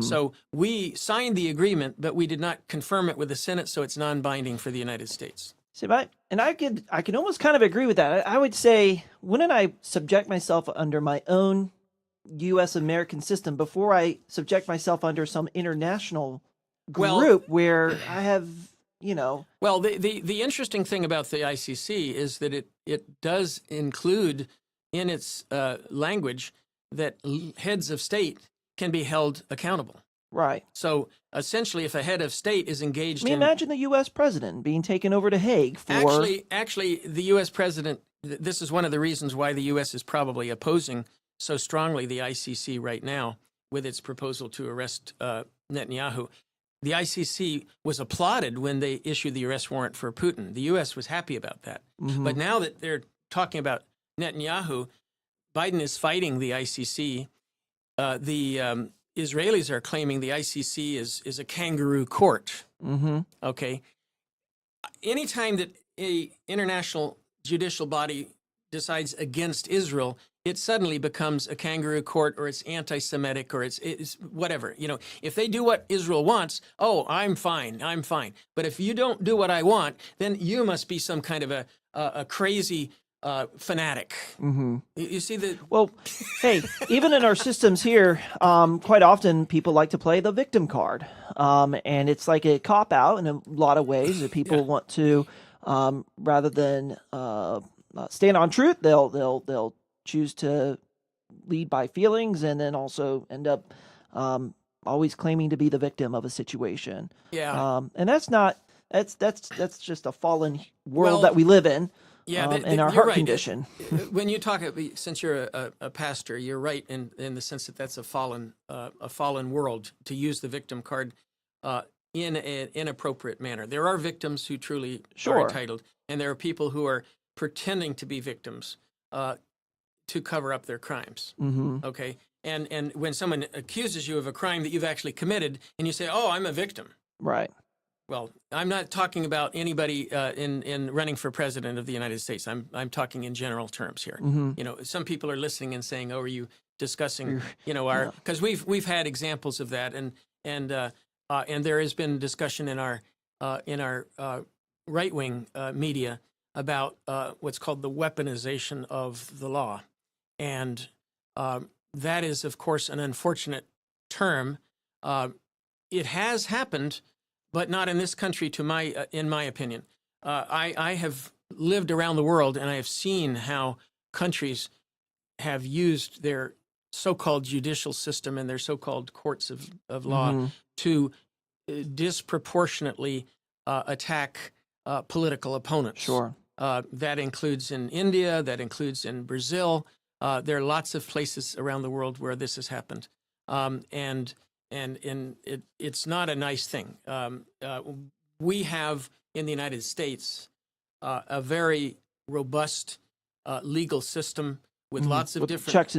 So we signed the agreement, but we did not confirm it with the Senate, so it's non-binding for the United States. See, I can almost kind of agree with that. I would say, wouldn't I subject myself under my own U.S. American system before I subject myself under some international group where I have, Well, the interesting thing about the ICC is that it does include in its language that heads of state can be held accountable. Right. So essentially, if a head of state is engaged imagine the U.S. president being taken over to Hague for... Actually, the U.S. president, this is one of the reasons why the U.S. is probably opposing so strongly the ICC right now with its proposal to arrest Netanyahu. The ICC was applauded when they issued the arrest warrant for Putin. The U.S. was happy about that. But now that they're talking about Netanyahu, Biden is fighting the ICC. The Israelis are claiming the ICC is a kangaroo court. Okay. Anytime that a international judicial body decides against Israel, it suddenly becomes a kangaroo court, or it's anti-Semitic, or it's whatever. If they do what Israel wants, I'm fine. But if you don't do what I want, then you must be some kind of a crazy fanatic. You see the Well, hey, even in our systems here, quite often people like to play the victim card, and it's like a cop out in a lot of ways. That people want to, rather than stand on truth, they'll choose to lead by feelings, and then also end up always claiming to be the victim of a situation. And that's just a fallen world that we live in. And our you're heart right. condition. When you talk, since you're a pastor, you're right in the sense that that's a fallen world to use the victim card in an inappropriate manner. There are victims who truly are entitled, and there are people who are pretending to be victims to cover up their crimes. Okay, and when someone accuses you of a crime that you've actually committed, and you say, "Oh, I'm a victim," Right. well, I'm not talking about anybody in running for president of the United States. I'm talking in general terms here. You know, some people are listening and saying, "Oh, are you discussing, our?" Because we've had examples of that, and there has been discussion in our right wing media about what's called the weaponization of the law, and that is, of course, an unfortunate term. It has happened, but not in this country, in my opinion. I have lived around the world, and I have seen how countries have used their so-called judicial system and their so-called courts of law to disproportionately attack political opponents. Sure. That includes in India, that includes in Brazil. There are lots of places around the world where this has happened. And it's not a nice thing. We have in the United States a very robust legal system with lots of different checks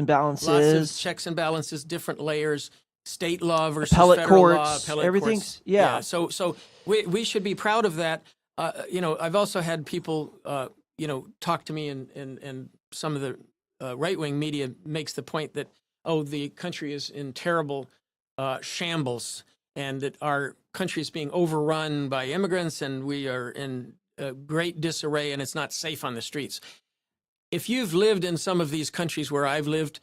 and balances, different layers, state law versus appellate federal courts, law, appellate everything's courts. yeah. So we should be proud of that. I've also had people talk to me, and some of the right-wing media makes the point that, oh, the country is in terrible shambles, and that our country is being overrun by immigrants, and we are in great disarray, and it's not safe on the streets. If you've lived in some of these countries where I've lived,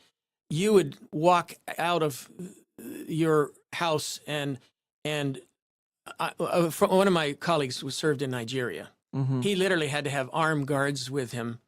you would walk out of your house, and one of my colleagues was served in Nigeria. He literally had to have armed guards with him,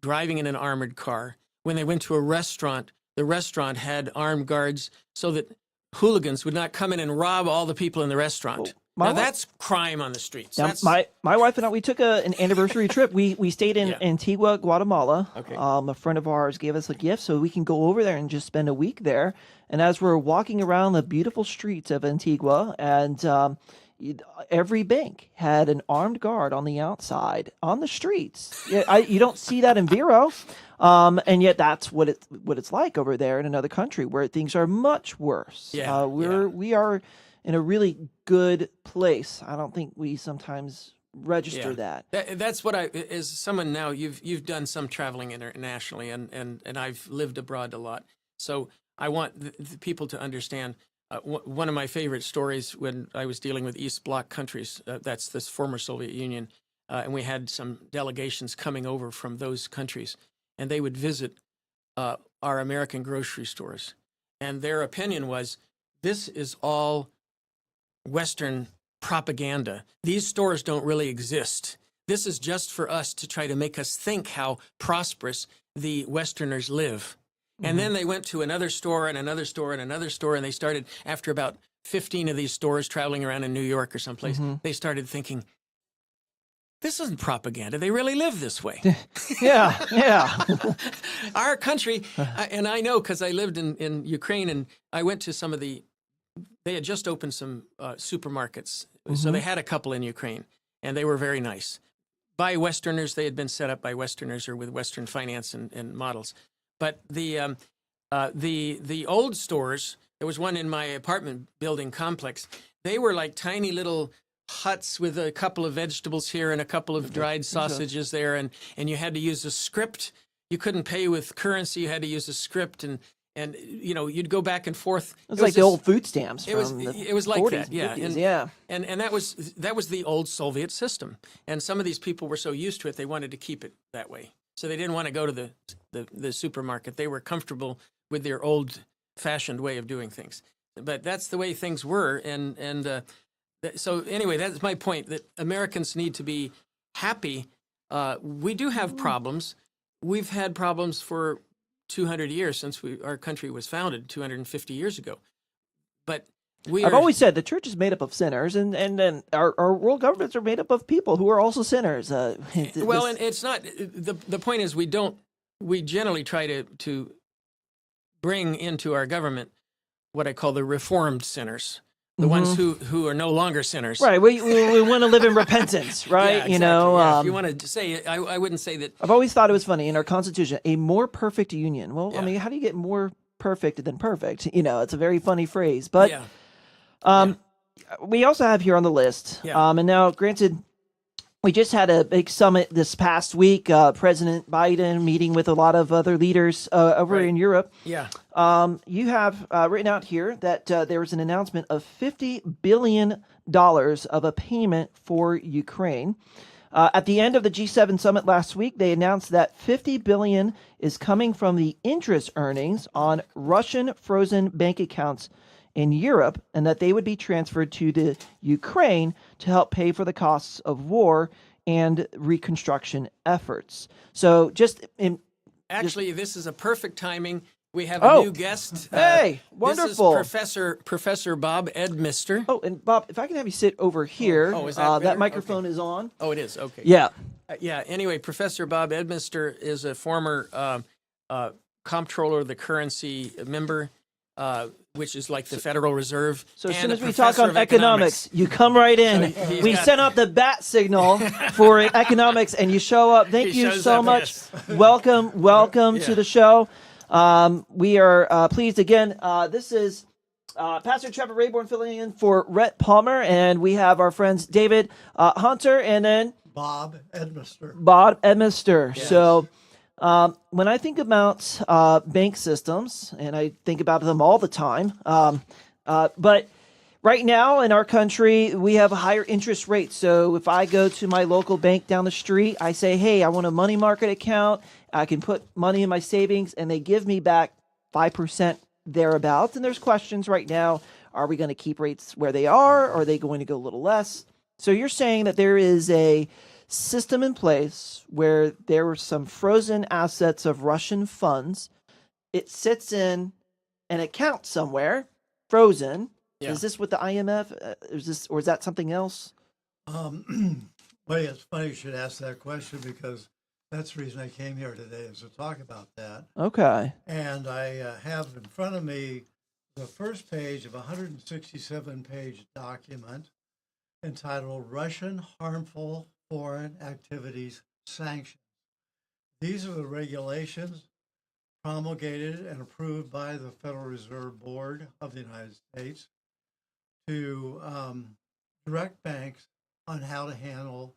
driving in an armored car. When they went to a restaurant, the restaurant had armed guards so that hooligans would not come in and rob all the people in the restaurant. Now that's crime on the streets. Now, my wife and I, we took an anniversary trip. We stayed in Antigua, Guatemala. Okay. A friend of ours gave us a gift so we can go over there and just spend a week there. And as we're walking around the beautiful streets of Antigua, and every bank had an armed guard on the outside on the streets. You don't see that in Vero, and yet that's what it's like over there in another country where things are much worse. We are in a really good place. I don't think we sometimes register that. That's what as someone now, you've done some traveling internationally, and I've lived abroad a lot. So I want the people to understand. One of my favorite stories when I was dealing with East Bloc countries, that's this former Soviet Union, and we had some delegations coming over from those countries, and they would visit our American grocery stores. And their opinion was, this is all Western propaganda. These stores don't really exist. This is just for us to try to make us think how prosperous the Westerners live. And then they went to another store and another store and another store, and they started, after about 15 of these stores traveling around in New York or someplace, they started thinking, this isn't propaganda. They really live this way. Yeah. Our country, and I know because I lived in Ukraine, and I went to some of they had just opened some supermarkets. So they had a couple in Ukraine, and they were very nice. By Westerners, they had been set up by Westerners or with Western finance and models. But the old stores, there was one in my apartment building complex. They were like tiny little huts with a couple of vegetables here and a couple of dried sausages there, and you had to use a script. You couldn't pay with currency. You had to use a script, and And you'd go back and forth. It was like the old food stamps. It was like 40s that, yeah. 50s, And that was the old Soviet system. And some of these people were so used to it, they wanted to keep it that way. So they didn't want to go to the supermarket. They were comfortable with their old-fashioned way of doing things. But that's the way things were. So anyway, that's my point, that Americans need to be happy. We do have problems. We've had problems for 200 years since our country was founded 250 years ago. But I've always said the church is made up of sinners, and then our world governments are made up of people who are also sinners. And it's not, the point is we generally try to bring into our government what I call the reformed sinners. The ones who are no longer sinners. Right. We want to live in repentance, right? Yeah, exactly. If you want to say it, I wouldn't say that. I've always thought it was funny in our Constitution, a more perfect union. Well, I mean, how do you get more perfect than perfect? It's a very funny phrase. But we also have here on the list, and now, granted, we just had a big summit this past week. President Biden meeting with a lot of other leaders over in Europe. Yeah. You have written out here that there was an announcement of $50 billion of a payment for Ukraine. At the end of the G7 summit last week, they announced that $50 billion is coming from the interest earnings on Russian frozen bank accounts in Europe, and that they would be transferred to the Ukraine to help pay for the costs of war and reconstruction efforts. So Actually, this is a perfect timing. We have a new guest. Hey, wonderful. This is Professor Bob Edmister. Oh, and Bob, if I can have you sit over here. Is that that microphone is on. Oh, it is? Okay. Yeah. Anyway, Professor Bob Edmister is a former comptroller of the currency member, which is like the Federal Reserve. So as soon as we talk on economics, you come right in. So we sent out the bat signal for economics, and you show up. Thank you so much. Yes. Welcome to the show. We are pleased again. This is Pastor Trevor Rayborn filling in for Rhett Palmer, and we have our friends David Hunter and then Bob Edmister. Yes. So when I think about bank systems, and I think about them all the time, but right now in our country, we have a higher interest rate. So if I go to my local bank down the street, I say, hey, I want a money market account. I can put money in my savings, and they give me back 5% thereabouts. And there's questions right now. Are we going to keep rates where they are? Or are they going to go a little less? So you're saying that there is a system in place where there were some frozen assets of Russian funds. It sits in an account somewhere, frozen. Yeah. Is this with the IMF? Or is that something else? Well, it's funny you should ask that question, because that's the reason I came here today, is to talk about that. Okay. And I have in front of me the first page of a 167-page document entitled Russian Harmful Foreign Activities Sanctions. These are the regulations promulgated and approved by the Federal Reserve Board of the United States to direct banks on how to handle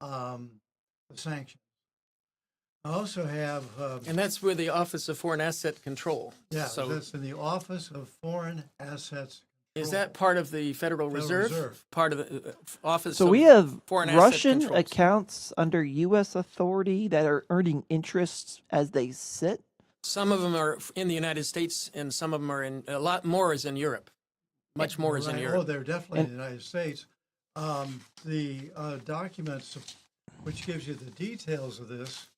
the sanctions. I also have... and that's with the Office of Foreign Asset Control. Yeah, so that's in the Office of Foreign Assets Control. Is that part of the Federal Reserve? Part of the Office so of we have Foreign Russian Asset Controls. Accounts under U.S. authority that are earning interest as they sit? Some of them are in the United States, and some of them are in... A lot more is in Europe. Much more is in Europe. Oh, they're definitely in the United States. The documents, which gives you the details of this,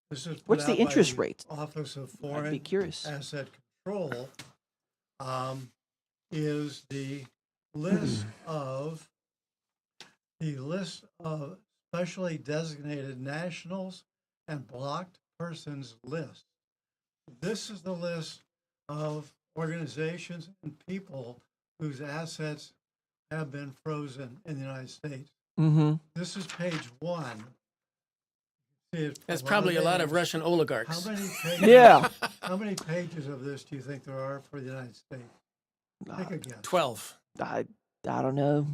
is what's the interest rate? Office of Foreign I'd be curious. Asset Control, is the list of specially designated nationals and blocked persons list. This is the list of organizations and people whose assets have been frozen in the United States. Mm-hmm. This is page 1. That's probably a lot of Russian oligarchs. How many pages, yeah. How many pages of this do you think there are for the United States? Take a guess. 12. I don't know.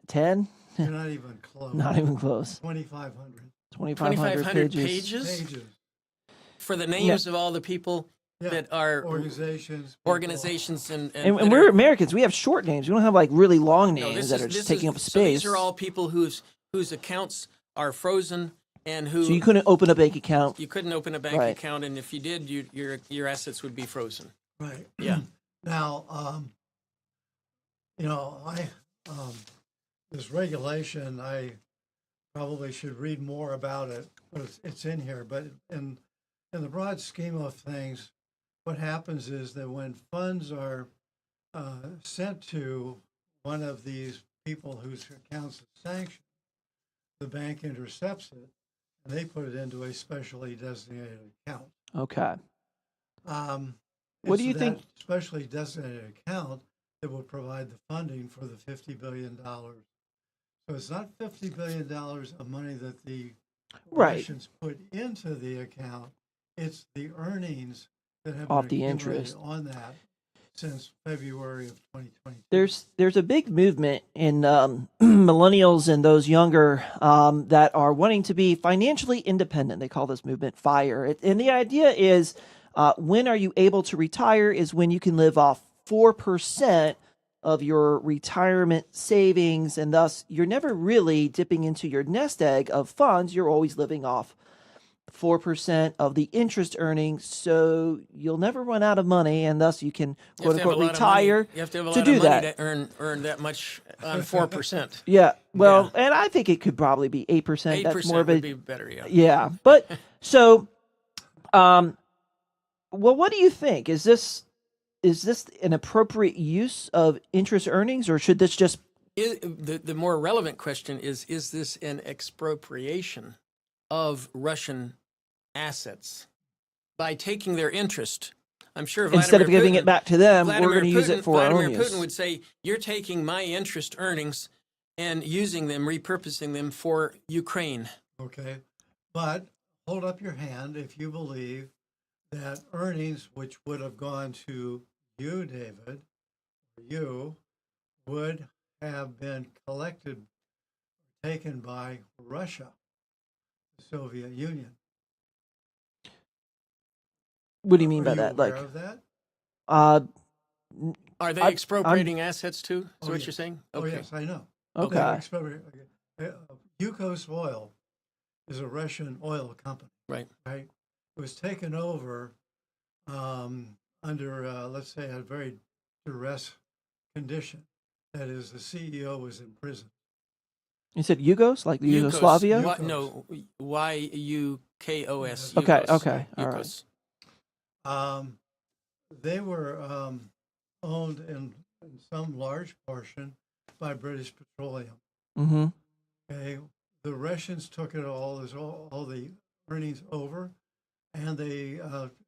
10? You're not even close. Not even close. 2,500. 2,500 pages. For the names of all the people that are organizations. organizations and And we're Americans. We have short names. We don't have like really long names that are just taking up So space. these are all people whose accounts are frozen and who So you couldn't open a bank account. you couldn't open a bank Right. account, and if you did, your assets would be frozen. Right. Yeah. Now, this regulation, I probably should read more about it, but it's in here. But in the broad scheme of things, what happens is that when funds are sent to one of these people whose accounts are sanctioned, the bank intercepts it and they put it into a specially designated account. Okay. What do you think? Specially designated account that will provide the funding for the $50 billion. So it's not $50 billion of money that the Right. Russians put into the account. It's the earnings that have Off been the accumulated interest. on that since February of 2022. There's a big movement in millennials and those younger that are wanting to be financially independent. They call this movement FIRE. And the idea is when are you able to retire is when you can live off 4% of your retirement savings. And thus, you're never really dipping into your nest egg of funds. You're always living off 4% of the interest earnings, so you'll never run out of money, and thus you can quote unquote retire. You have to have a lot to of do money that. to earn that much on 4%. Yeah, well, Yeah. and I think it could probably be 8%. That's 8% more of a would be better. Yeah. yeah. But so, well, what do you think? Is this an appropriate use of interest earnings, or should this just The more relevant question is this an expropriation of Russian assets by taking their interest? I'm sure instead of giving it back to them, we're Vladimir going to use it for our own Vladimir use? Putin would say, you're taking my interest earnings and using them, repurposing them for Ukraine. Okay, but hold up your hand if you believe that earnings which would have gone to you, David, you would have been collected, taken by Russia, the Soviet Union. What do you mean Are by you that? aware Like, of that? Are they I'm- expropriating assets too? Is Oh, what yes. you're saying? Oh, yes, I know. okay, Yukos Oil is a Russian oil company, Right. right? It was taken over under, let's say, a very duress condition. That is, the CEO was in prison. you said Yugos, like Yugoslavia? Yugos. No, YUKOS. Okay, Yukos, okay, all Yukos. They were owned in some large portion by British Petroleum. Mm-hmm. Okay, the Russians took it all the earnings over, and they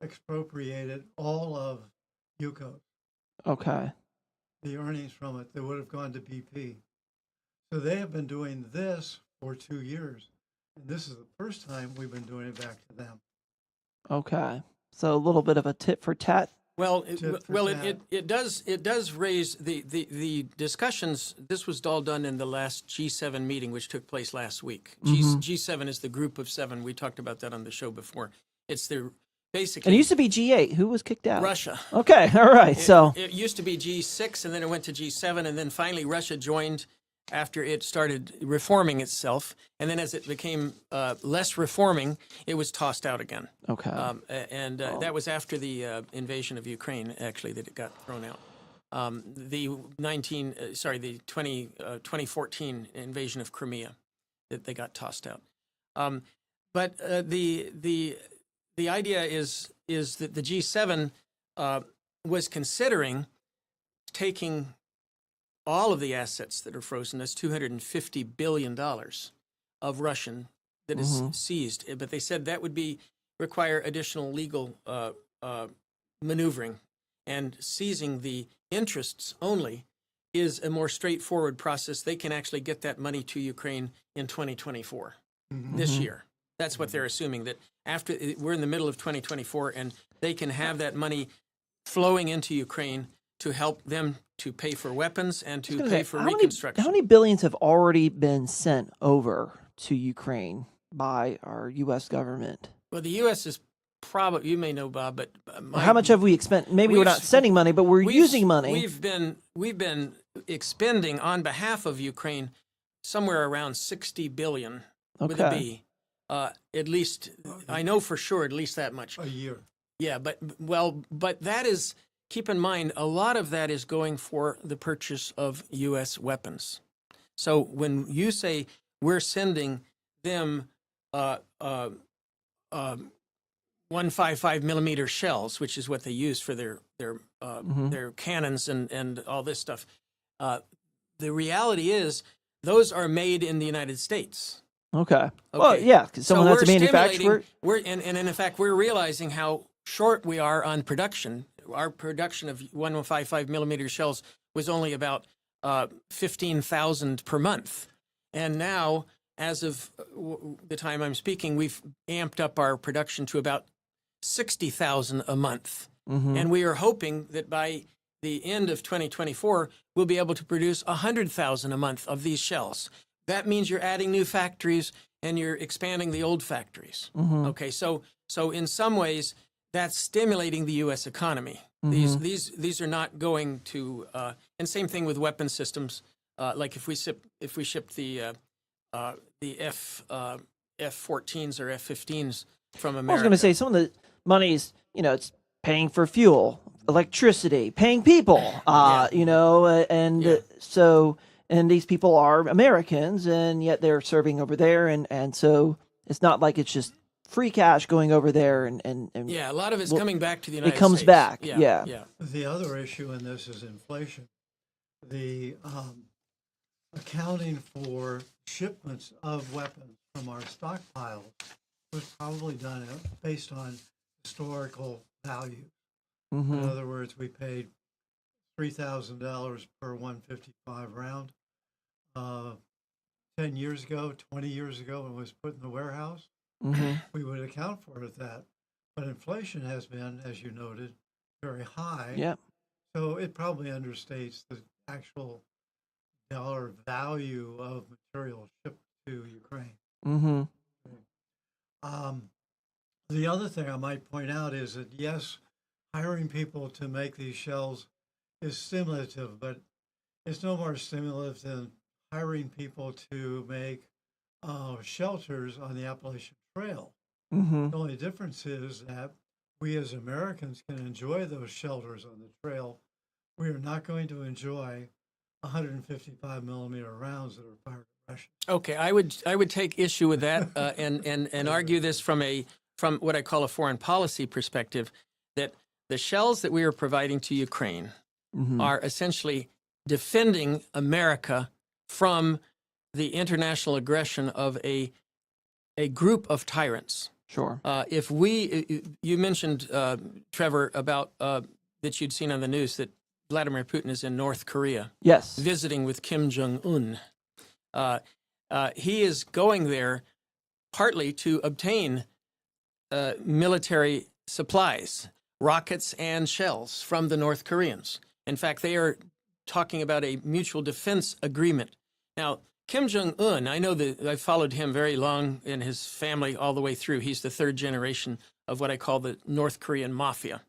expropriated all of Yukos. Okay. The earnings from it, they would have gone to BP. So they have been doing this for 2 years, and this is the first time we've been doing it back to them. Okay. So a little bit of a tit for tat. Well, Tit for tat. it does raise the discussions. This was all done in the last G7 meeting, which took place last week. G7 is the group of seven. We talked about that on the show before. It's the And basically it used to be G8. Who was kicked out? Russia. Okay. All right. So It used to be G6, and then it went to G7, and then finally Russia joined after it started reforming itself. And then as it became less reforming, it was tossed out again. okay. That was after the invasion of Ukraine, actually, that it got thrown out. The 2014 invasion of Crimea, that they got tossed out. But the idea is that the G7 was considering taking all of the assets that are frozen. That's $250 billion of Russian that is seized. But they said that would require additional legal maneuvering, and seizing the interests only is a more straightforward process. They can actually get that money to Ukraine in 2024, this year. That's what they're assuming, that after we're in the middle of 2024, and they can have that money flowing into Ukraine to help them to pay for weapons and to pay for reconstruction. How many billions have already been sent over to Ukraine by our U.S. government? Well, the U.S. is probably, you may know, Bob, but How much have we spent? Maybe we're not sending money, but we're using money. We've been expending on behalf of Ukraine somewhere around $60 billion with a B. At least, I know for sure, at least that much a year. Yeah, but that is, keep in mind, a lot of that is going for the purchase of U.S. weapons. So when you say we're sending them 155 millimeter shells, which is what they use for their cannons and all this stuff, the reality is those are made in the United States. Okay. Well, yeah, because someone has to manufacture it. And in fact, we're realizing how short we are on production. Our production of 155 millimeter shells was only about 15,000 per month. And now, as of the time I'm speaking, we've amped up our production to about 60,000 a month. And we are hoping that by the end of 2024, we'll be able to produce 100,000 a month of these shells. That means you're adding new factories and you're expanding the old factories. Okay, so in some ways, that's stimulating the U.S. economy. These are not going to, and same thing with weapon systems. Like if we ship the F-14s or F-15s from America. I was going to say some of the money's, it's paying for fuel, electricity, paying people, so. And these people are Americans, and yet they're serving over there, and so it's not like it's just free cash going over there. And yeah, a lot of it's coming back to the United States. It comes back, yeah. The other issue in this is inflation. The accounting for shipments of weapons from our stockpiles was probably done based on historical value. In other words, we paid $3,000 per 155 round. 10 years ago, 20 years ago, when it was put in the warehouse, we would account for it at that. But inflation has been, as you noted, very high. Yeah. So it probably understates the actual dollar value of material shipped to Ukraine. The other thing I might point out is that, yes, hiring people to make these shells is stimulative, but it's no more stimulative than hiring people to make shelters on the Appalachian Trail. The only difference is that we as Americans can enjoy those shelters on the trail. We are not going to enjoy 155 millimeter rounds that are fired at Russians. Okay, I would take issue with that and argue this from what I call a foreign policy perspective, that the shells that we are providing to Ukraine are essentially defending America from the international aggression of a group of tyrants. Sure. You mentioned, Trevor, about that you'd seen on the news that Vladimir Putin is in North Korea. Yes. Visiting with Kim Jong-un. He is going there partly to obtain military supplies, rockets and shells from the North Koreans. In fact, they are talking about a mutual defense agreement. Now, Kim Jong-un, I know that I followed him very long in his family all the way through. He's the third generation of what I call the North Korean mafia.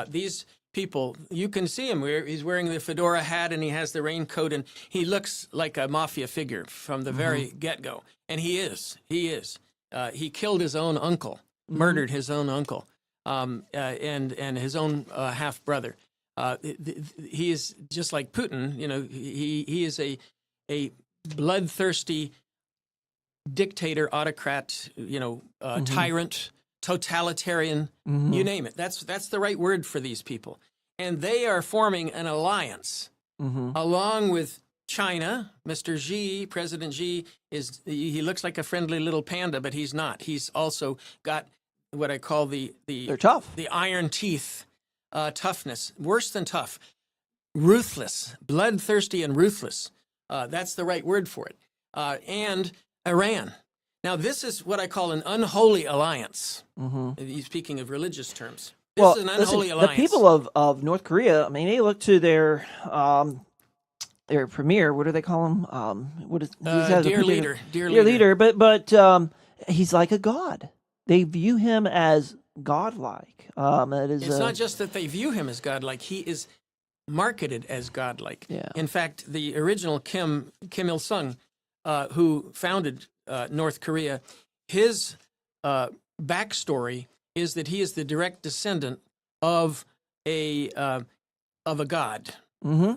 These people, you can see him. He's wearing the fedora hat and he has the raincoat, and he looks like a mafia figure from the very get-go. And he is. He killed his own uncle, murdered his own uncle, and his own half-brother. He is just like Putin. He is a bloodthirsty dictator, autocrat, tyrant, totalitarian, you name it. That's the right word for these people. And they are forming an alliance along with China. Mr. Xi, President Xi, he looks like a friendly little panda, but he's not. He's also got what I call they're tough. The iron teeth. Toughness, worse than tough, ruthless, bloodthirsty and ruthless. That's the right word for it. And Iran. Now, this is what I call an unholy alliance. Speaking of religious terms. This is an unholy alliance. The people of North Korea, they look to their premier. What do they call him? Dear leader. But he's like a god. They view him as godlike. It's not just that they view him as godlike. He is marketed as godlike. Yeah. In fact, the original Kim Il-sung, who founded North Korea, his backstory is that he is the direct descendant of a god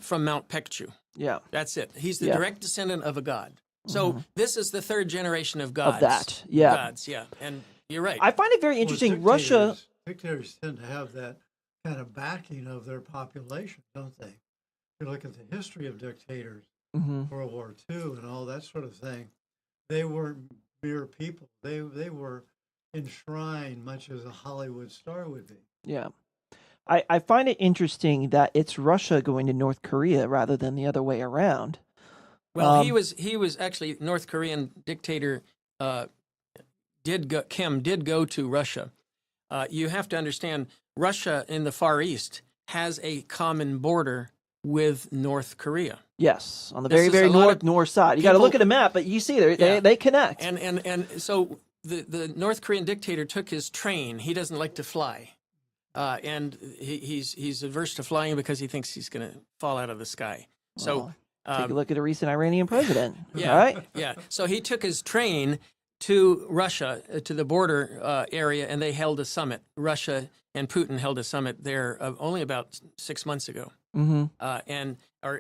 from Mount Pekchu. Yeah. That's it. He's the Yeah. direct descendant of a god. So this is the third generation of gods. Of that, yeah. Gods, yeah. And you're right. I find it very interesting. Russia. Dictators tend to have that kind of backing of their population, don't they? If you look at the history of dictators, World War II and all that sort of thing, they weren't mere people. They were enshrined much as a Hollywood star would be. Yeah. I find it interesting that it's Russia going to North Korea rather than the other way around. Well, he was actually North Korean dictator. Kim did go to Russia. You have to understand, Russia in the Far East has a common border with North Korea. Yes, on the This very is a lot north side. You got to people- look at a map, but you see they connect. And so the North Korean dictator took his train. He doesn't like to fly, and he's averse to flying because he thinks he's going to fall out of the sky. So. Take a look at a recent Iranian president. Yeah, Right? yeah. So he took his train to Russia, to the border area, and they held a summit. Russia and Putin held a summit there only about 6 months ago, or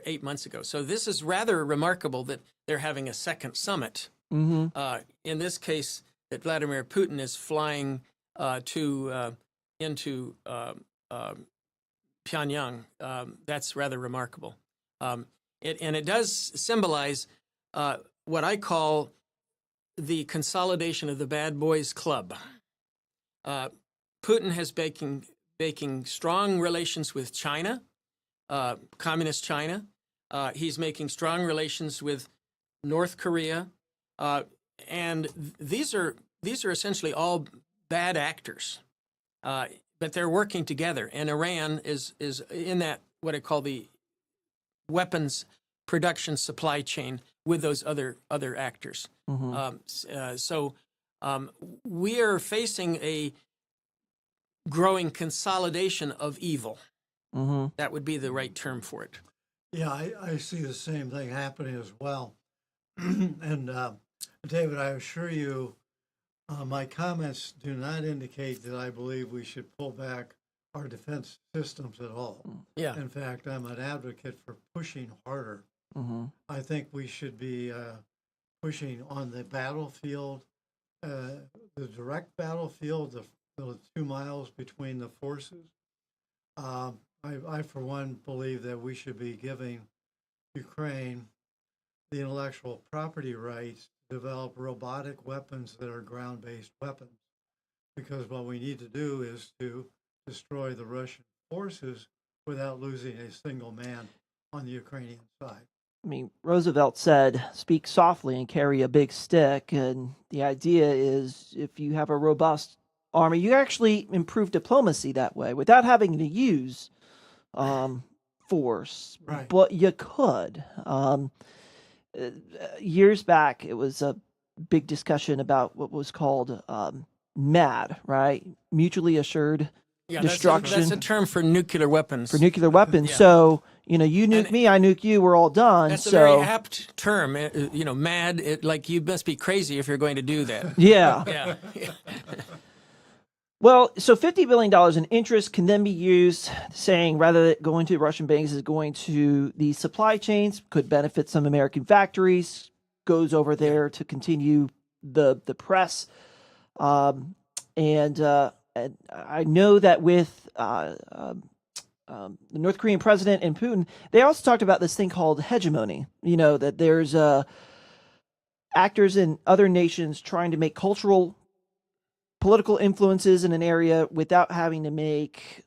8 months ago. So this is rather remarkable that they're having a second summit. In this case, that Vladimir Putin is flying into Pyongyang. That's rather remarkable. It does symbolize what I call the consolidation of the bad boys club. Putin has making strong relations with China, communist China. He's making strong relations with North Korea, and these are essentially all bad actors, but they're working together. And Iran is in that what I call the weapons production supply chain with those other actors. So we are facing a growing consolidation of evil. That would be the right term for it. Yeah, I see the same thing happening as well. And David, I assure you, my comments do not indicate that I believe we should pull back our defense systems at all. Yeah. In fact, I'm an advocate for pushing harder. I think we should be pushing on the battlefield, the direct battlefield, the 2 miles between the forces. I, for one, believe that we should be giving Ukraine the intellectual property rights to develop robotic weapons that are ground-based weapons. Because what we need to do is to destroy the Russian forces without losing a single man on the Ukrainian side. I mean, Roosevelt said, speak softly and carry a big stick. And the idea is if you have a robust army, you actually improve diplomacy that way without having to use force. Right. But you could. Years back, it was a big discussion about what was called MAD, right? Mutually assured destruction. That's a term for nuclear weapons. For nuclear weapons. Yeah. So, you nuke me, I nuke you, we're all done. That's so, a very apt term. MAD, like you must be crazy if you're going to do that. Yeah. Yeah. Well, so $50 billion in interest can then be used, saying rather than going to Russian banks is going to the supply chains, could benefit some American factories, goes over there to continue the press. And I know that with the North Korean president and Putin, they also talked about this thing called hegemony. That there's actors in other nations trying to make political influences in an area without having to make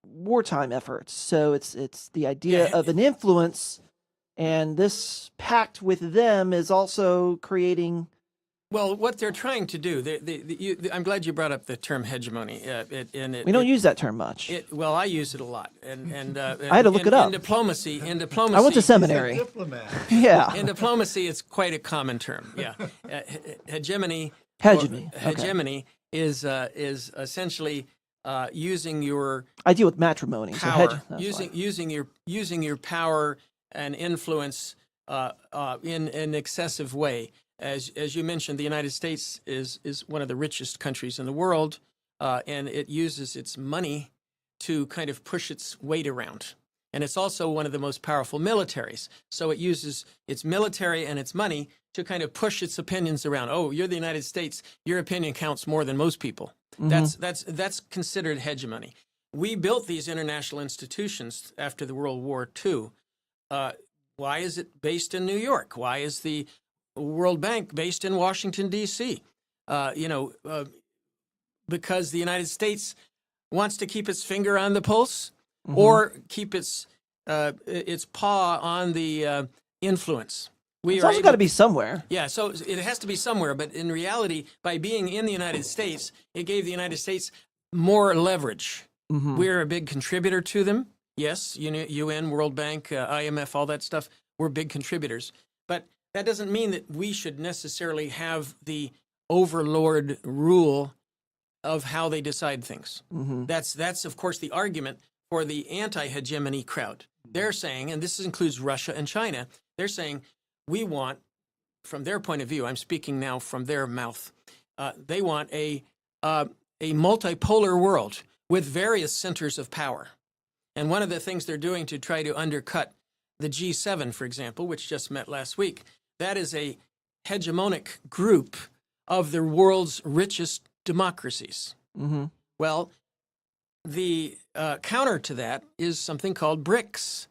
wartime efforts. So it's the idea of an influence, and this pact with them is also creating. Well, what they're trying to do, I'm glad you brought up the term hegemony. We don't use that term much. Well, I use it a lot, and I had to look it up. In diplomacy, I went to seminary. Diplomat. Yeah. In diplomacy, it's quite a common term. Yeah, hegemony. Hegemony. Hegemony is essentially using your I deal with matrimony, so power, hedge. That's why. using your power and influence in an excessive way. As you mentioned, the United States is one of the richest countries in the world, and it uses its money to kind of push its weight around. And it's also one of the most powerful militaries. So it uses its military and its money to kind of push its opinions around. Oh, you're the United States. Your opinion counts more than most people. That's considered hegemony. We built these international institutions after the World War II. Why is it based in New York? Why is the World Bank based in Washington, D.C.? Because the United States wants to keep its finger on the pulse or keep its paw on the influence. It's also got to be somewhere. Yeah, so it has to be somewhere. But in reality, by being in the United States, it gave the United States more leverage. We're a big contributor to them. Yes, UN, World Bank, IMF, all that stuff, we're big contributors. But that doesn't mean that we should necessarily have the overlord rule of how they decide things. That's of course the argument for the anti-hegemony crowd. They're saying, and this includes Russia and China, they're saying we want, from their point of view, I'm speaking now from their mouth, they want a multipolar world with various centers of power. And one of the things they're doing to try to undercut the G7, for example, which just met last week, that is a hegemonic group of the world's richest democracies. Well, the counter to that is something called BRICS.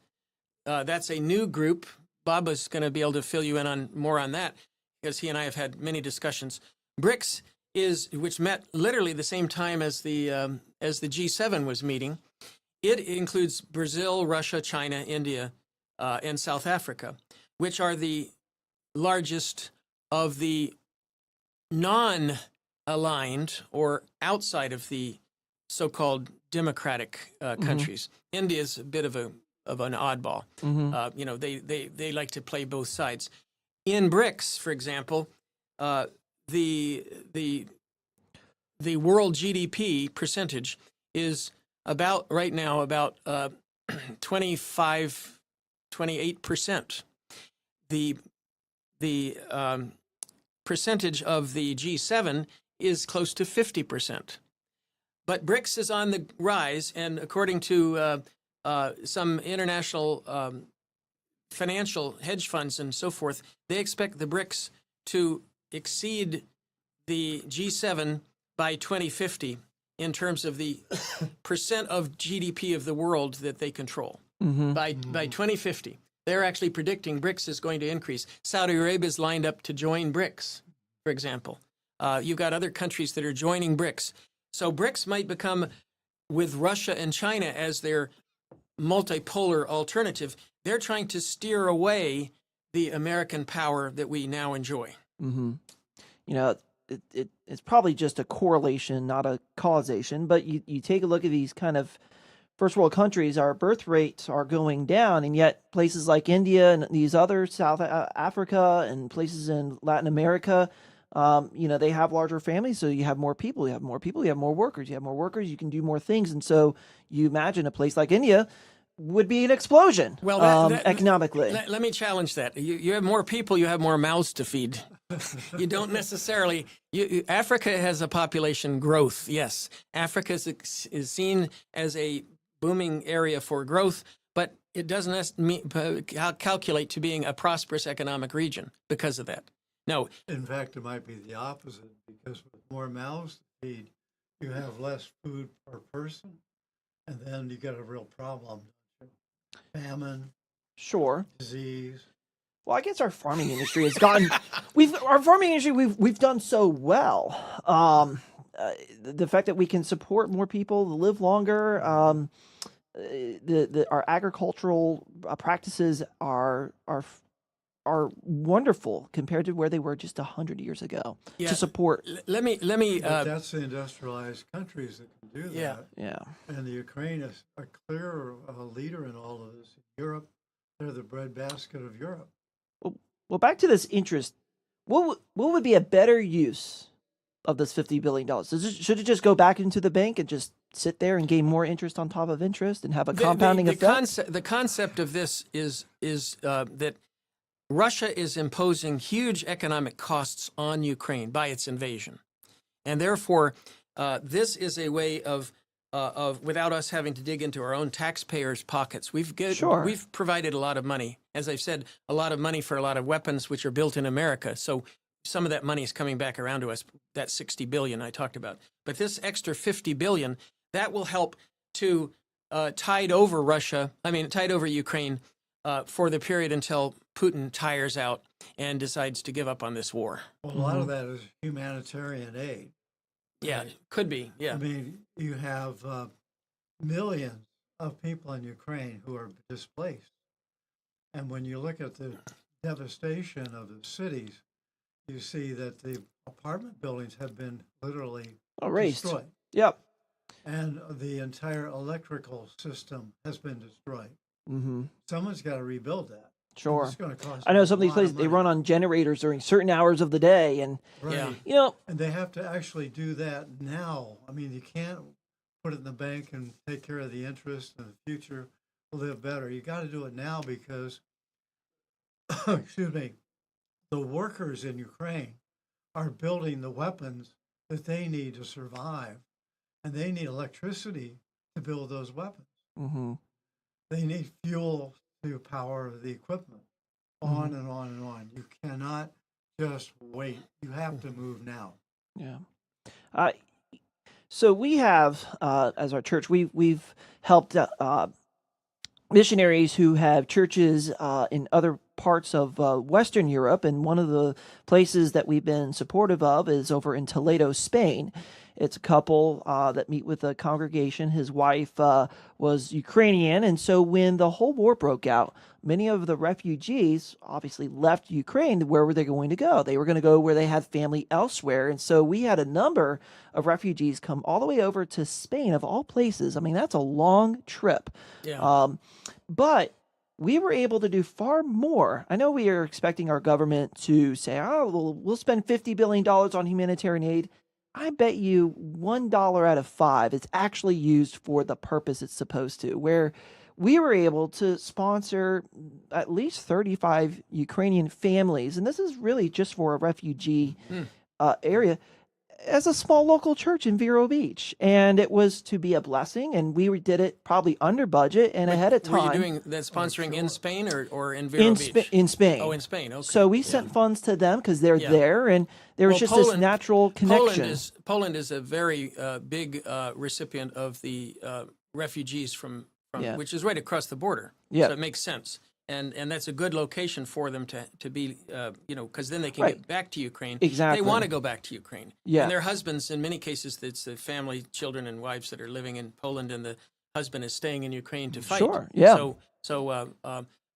That's a new group. Baba's going to be able to fill you in on more on that because he and I have had many discussions. BRICS which met literally the same time as the G7 was meeting. It includes Brazil, Russia, China, India, and South Africa, which are the largest of the non-aligned or outside of the so-called democratic countries. India is a bit of an oddball. They like to play both sides. In BRICS, for example, the world GDP percentage is about right now about 28%. The percentage of the G7 is close to 50%. But BRICS is on the rise, and according to some international financial hedge funds and so forth, they expect the BRICS to exceed the G7 by 2050 in terms of the percent of GDP of the world that they control. By 2050, they're actually predicting BRICS is going to increase. Saudi Arabia is lined up to join BRICS, for example. You've got other countries that are joining BRICS. So BRICS might become, with Russia and China as their multipolar alternative, they're trying to steer away the American power that we now enjoy. It's probably just a correlation, not a causation, but you take a look at these kind of first world countries, our birth rates are going down, and yet places like India and these other South Africa and places in Latin America, they have larger families, so you have more people, you have more workers, you can do more things. And so you imagine a place like India would be an explosion economically. Let me challenge that. You have more people, you have more mouths to feed. You don't necessarily. Africa has a population growth, yes. Africa is seen as a booming area for growth, but it doesn't calculate to being a prosperous economic region because of that. No. In fact, it might be the opposite, because with more mouths to feed, you have less food per person, and then you get a real problem. Famine. Sure. Disease. Well, I guess our farming industry has gotten. We've done so well. The fact that we can support more people to live longer. Our agricultural practices are wonderful compared to where they were just 100 years ago. Yeah. To support. Let me. But that's the industrialized countries that can do that. Yeah. And the Ukraine is a clear leader in all of this. Europe, they're the breadbasket of Europe. Well, back to this interest. What would be a better use of this $50 billion? Should it just go back into the bank and just sit there and gain more interest on top of interest and have a compounding effect? The concept of this is that Russia is imposing huge economic costs on Ukraine by its invasion. And therefore, this is a way of without us having to dig into our own taxpayers' pockets. We've provided a lot of money, as I've said, a lot of money for a lot of weapons which are built in America. So some of that money is coming back around to us. That $60 billion I talked about, but this extra $50 billion that will help to tide over Ukraine for the period until Putin tires out and decides to give up on this war. Well, a lot of that is humanitarian aid. Yeah, it could be. Yeah. I mean, you have millions of people in Ukraine who are displaced. And when you look at the devastation of the cities, you see that the apartment buildings have been literally destroyed. Yep. And the entire electrical system has been destroyed. Mm-hmm. Someone's got to rebuild that. Sure. It's going to cost I know some of these places, of they money. run on generators during certain hours of the day. And, Right. you know, And they have to actually do that now. I mean, you can't put it in the bank and take care of the interest in the future. Will live better. You got to do it now because, excuse me, the workers in Ukraine are building the weapons that they need to survive, and they need electricity to build those weapons. mm-hmm. They need fuel to power the equipment. On and on and on. You cannot just wait. You have to move now. Yeah. So we have, as our church, we've helped missionaries who have churches in other parts of Western Europe, and one of the places that we've been supportive of is over in Toledo, Spain. It's a couple that meet with a congregation. His wife was Ukrainian, and so when the whole war broke out, many of the refugees obviously left Ukraine. Where were they going to go? They were going to go where they had family elsewhere, and so we had a number of refugees come all the way over to Spain, of all places. I mean, that's a long trip. Yeah. But we were able to do far more. I know we are expecting our government to say, oh, well, we'll spend $50 billion on humanitarian aid. I bet you $1 out of 5 is actually used for the purpose it's supposed to, where we were able to sponsor at least 35 Ukrainian families. And this is really just for a refugee area, as a small local church in Vero Beach. And it was to be a blessing, and we did it probably under budget and ahead of time. Were you doing that sponsoring in Spain or in Vero Beach? In Spain. Oh, in Spain, okay. So we sent funds to them because they're there, and there was just this natural connection. Poland is a very big recipient of the refugees from which is right across the border. Yeah. So it makes sense. And that's a good location for them to be, because then they can get back to Ukraine. Exactly. They want to go back to Ukraine. Yeah. And their husbands, in many cases, it's the family, children, and wives that are living in Poland, and the husband is staying in Ukraine to fight. Sure, yeah.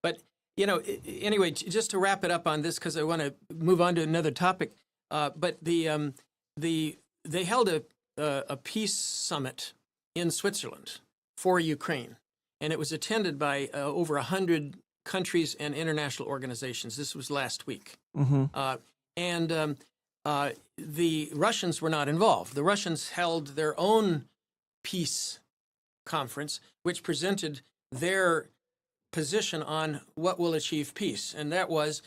But, anyway, just to wrap it up on this, because I want to move on to another topic, but they held a peace summit in Switzerland for Ukraine, and it was attended by over 100 countries and international organizations. This was last week. And the Russians were not involved. The Russians held their own peace conference, which presented their position on what will achieve peace. And that was,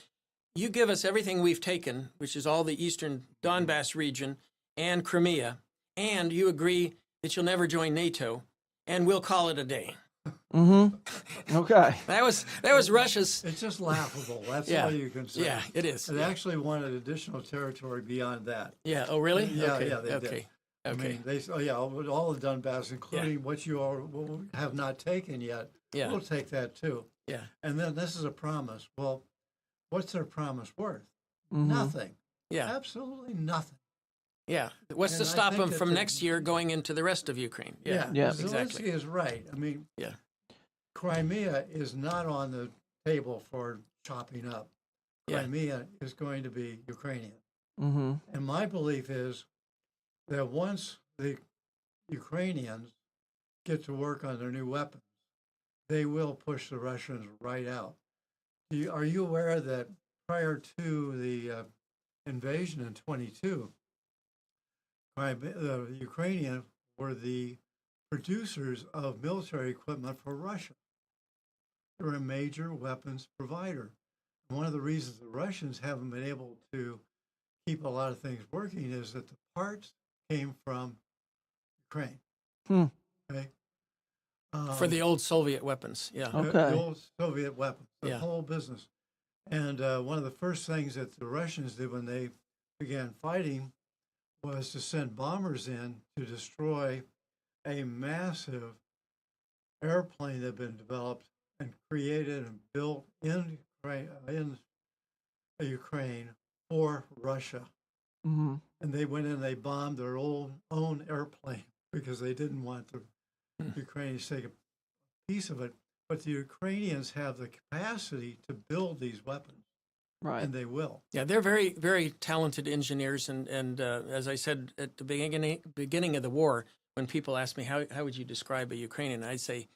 you give us everything we've taken, which is all the eastern Donbass region and Crimea, and you agree that you'll never join NATO, and we'll call it a day. Okay. That was Russia's. It's just laughable. That's all you can say. Yeah, it is. They actually wanted additional territory beyond that. Yeah. Oh, really? Yeah, okay. yeah, they did. Okay. I mean, all the Donbass, including what you all have not taken yet. Yeah. We'll take that too. Yeah. And then this is a promise. Well, what's their promise worth? Nothing. Yeah. Absolutely nothing. Yeah. What's to And I stop think them that from next year going into the rest of Ukraine? Yeah. Exactly. Zelensky is right. I mean, Yeah. Crimea is not on the table for chopping up. Yeah. Crimea is going to be Ukrainian. Mm-hmm. And my belief is that once the Ukrainians get to work on their new weapons, they will push the Russians right out. Are you aware that prior to the invasion in 22, the Ukrainian were the producers of military equipment for Russia. They're a major weapons provider. One of the reasons the Russians haven't been able to keep a lot of things working is that the parts came from Ukraine. Okay. For the old Soviet weapons, yeah. Okay. The old Soviet weapons, the Yeah. whole business. And one of the first things that the Russians did when they began fighting was to send bombers in to destroy a massive airplane that had been developed and created and built in Ukraine for Russia. Mm-hmm. And they went in and they bombed their own airplane because they didn't want the Ukrainians to take a piece of it. But the Ukrainians have the capacity to build these weapons, Right. and they will. Yeah, they're very, very talented engineers. And as I said at the beginning of the war, when people ask me, how would you describe a Ukrainian? I'd say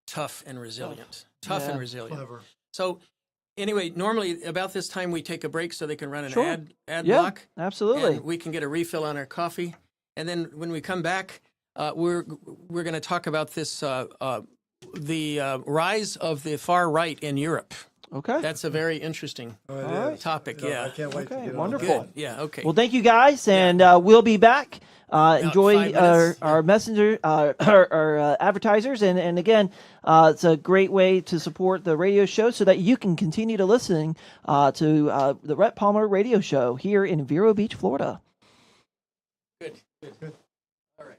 tough and resilient. Tough Yeah. and resilient. Clever. So anyway, normally about this time we take a break so they can run an Sure. ad Yeah, block. absolutely. And we can get a refill on our coffee. And then when we come back, we're going to talk about this, the rise of the far right in Europe. Okay. That's a very interesting Oh, it All is. topic, I yeah. can't wait to Okay, get wonderful. on that. Yeah, okay. Well, thank you guys, and we'll be back. Enjoy 5 our, minutes. our messenger, our advertisers, and again, it's a great way to support the radio show so that you can continue to listen to the Rhett Palmer Radio Show here in Vero Beach, Florida. Good. All right.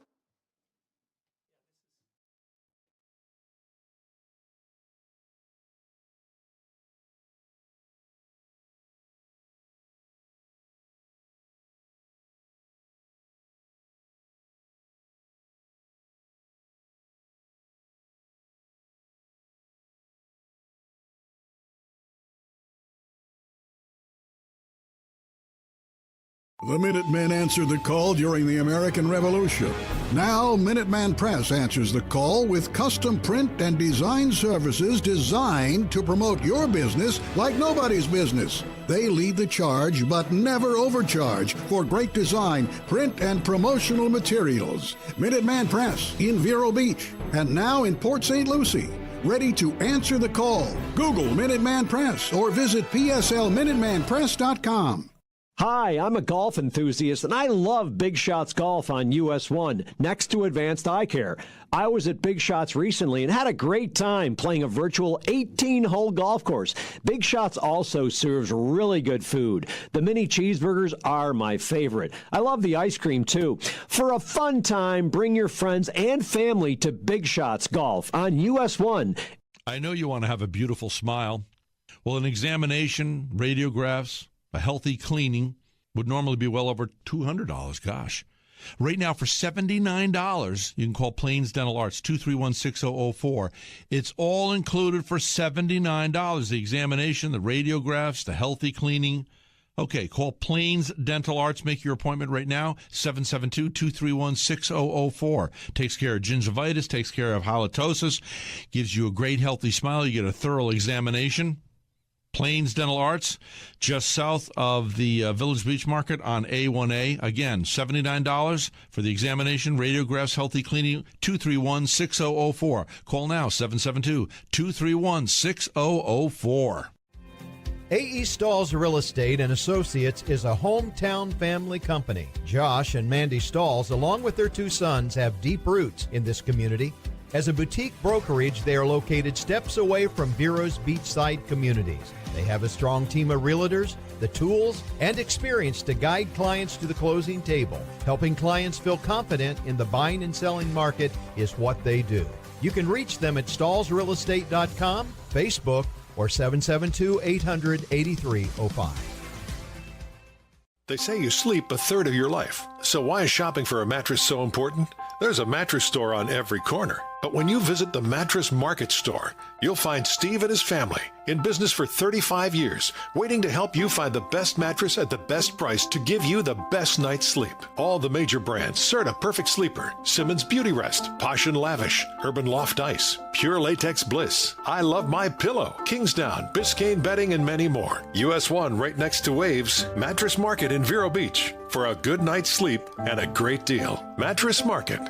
The Minutemen answered the call during the American Revolution. Now, Minuteman Press answers the call with custom print and design services designed to promote your business like nobody's business. They lead the charge, but never overcharge for great design, print, and promotional materials. Minuteman Press in Vero Beach and now in Port St. Lucie. Ready to answer the call. Google Minuteman Press or visit pslminutemanpress.com. Hi, I'm a golf enthusiast, and I love Big Shots Golf on US 1, next to Advanced Eye Care. I was at Big Shots recently and had a great time playing a virtual 18-hole golf course. Big Shots also serves really good food. The mini cheeseburgers are my favorite. I love the ice cream, too. For a fun time, bring your friends and family to Big Shots Golf on US 1. I know you want to have a beautiful smile. Well, an examination, radiographs, a healthy cleaning would normally be well over $200. Gosh. Right now, for $79, you can call Plains Dental Arts, 231-6004. It's all included for $79. The examination, the radiographs, the healthy cleaning. Okay, call Plains Dental Arts. Make your appointment right now, 772-231-6004. Takes care of gingivitis, takes care of halitosis, gives you a great healthy smile. You get a thorough examination. Plains Dental Arts, just south of the Village Beach Market on A1A. Again, $79 for the examination, radiographs, healthy cleaning, 231-6004. Call now, 772-231-6004. A.E. Stalls Real Estate and Associates is a hometown family company. Josh and Mandy Stalls, along with their two sons, have deep roots in this community. As a boutique brokerage, they are located steps away from Vero's beachside communities. They have a strong team of realtors, the tools, and experience to guide clients to the closing table. Helping clients feel confident in the buying and selling market is what they do. You can reach them at stallsrealestate.com, Facebook, or 772-800-8305. They say you sleep a third of your life. So why is shopping for a mattress so important? There's a mattress store on every corner. But when you visit the Mattress Market store, you'll find Steve and his family, in business for 35 years, waiting to help you find the best mattress at the best price to give you the best night's sleep. All the major brands: Serta Perfect Sleeper, Simmons Beauty Rest, Posh and Lavish, Urban Loft Ice, Pure Latex Bliss, I Love My Pillow, Kingsdown, Biscayne Bedding, and many more. US 1 right next to Waves, Mattress Market in Vero Beach, for a good night's sleep and a great deal. Mattress Market.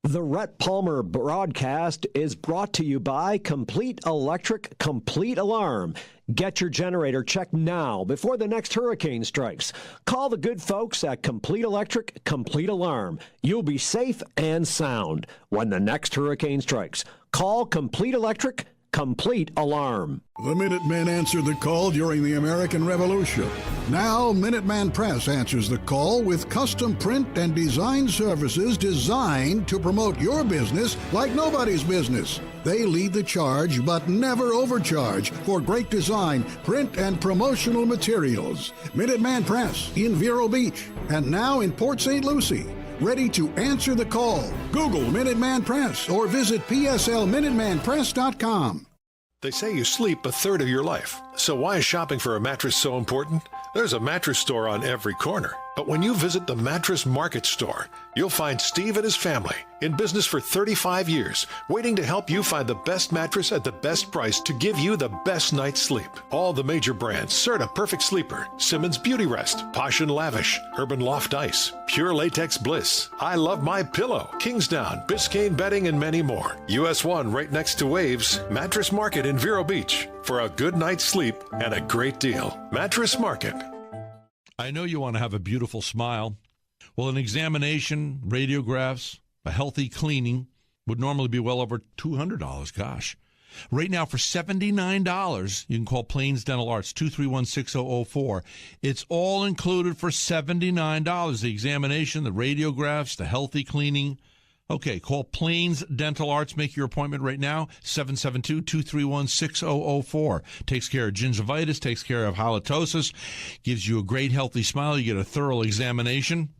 The Rhett Palmer broadcast is brought to you by Complete Electric Complete Alarm. Get your generator checked now before the next hurricane strikes. Call the good folks at Complete Electric Complete Alarm. You'll be safe and sound when the next hurricane strikes. Call Complete Electric Complete Alarm. The Minutemen answered the call during the American Revolution. Now, Minuteman Press answers the call with custom print and design services designed to promote your business like nobody's business. They lead the charge, but never overcharge for great design, print, and promotional materials. Minuteman Press in Vero Beach and now in Port St. Lucie. Ready to answer the call. Google Minuteman Press or visit pslminutemanpress.com. They say you sleep a third of your life. So why is shopping for a mattress so important? There's a mattress store on every corner. But when you visit the Mattress Market store, you'll find Steve and his family, in business for 35 years, waiting to help you find the best mattress at the best price to give you the best night's sleep. All the major brands: Serta Perfect Sleeper, Simmons Beauty Rest, Posh and Lavish, Urban Loft Ice, Pure Latex Bliss, I Love My Pillow, Kingsdown, Biscayne Bedding, and many more. US 1 right next to Waves, Mattress Market in Vero Beach, for a good night's sleep and a great deal. Mattress Market. I know you want to have a beautiful smile. Well, an examination, radiographs, a healthy cleaning would normally be well over $200. Gosh. Right now, for $79, you can call Plains Dental Arts, 231-6004. It's all included for $79. The examination, the radiographs, the healthy cleaning. Okay, call Plains Dental Arts. Make your appointment right now, 772-231-6004. Takes care of gingivitis, takes care of halitosis, gives you a great healthy smile. You get a thorough examination.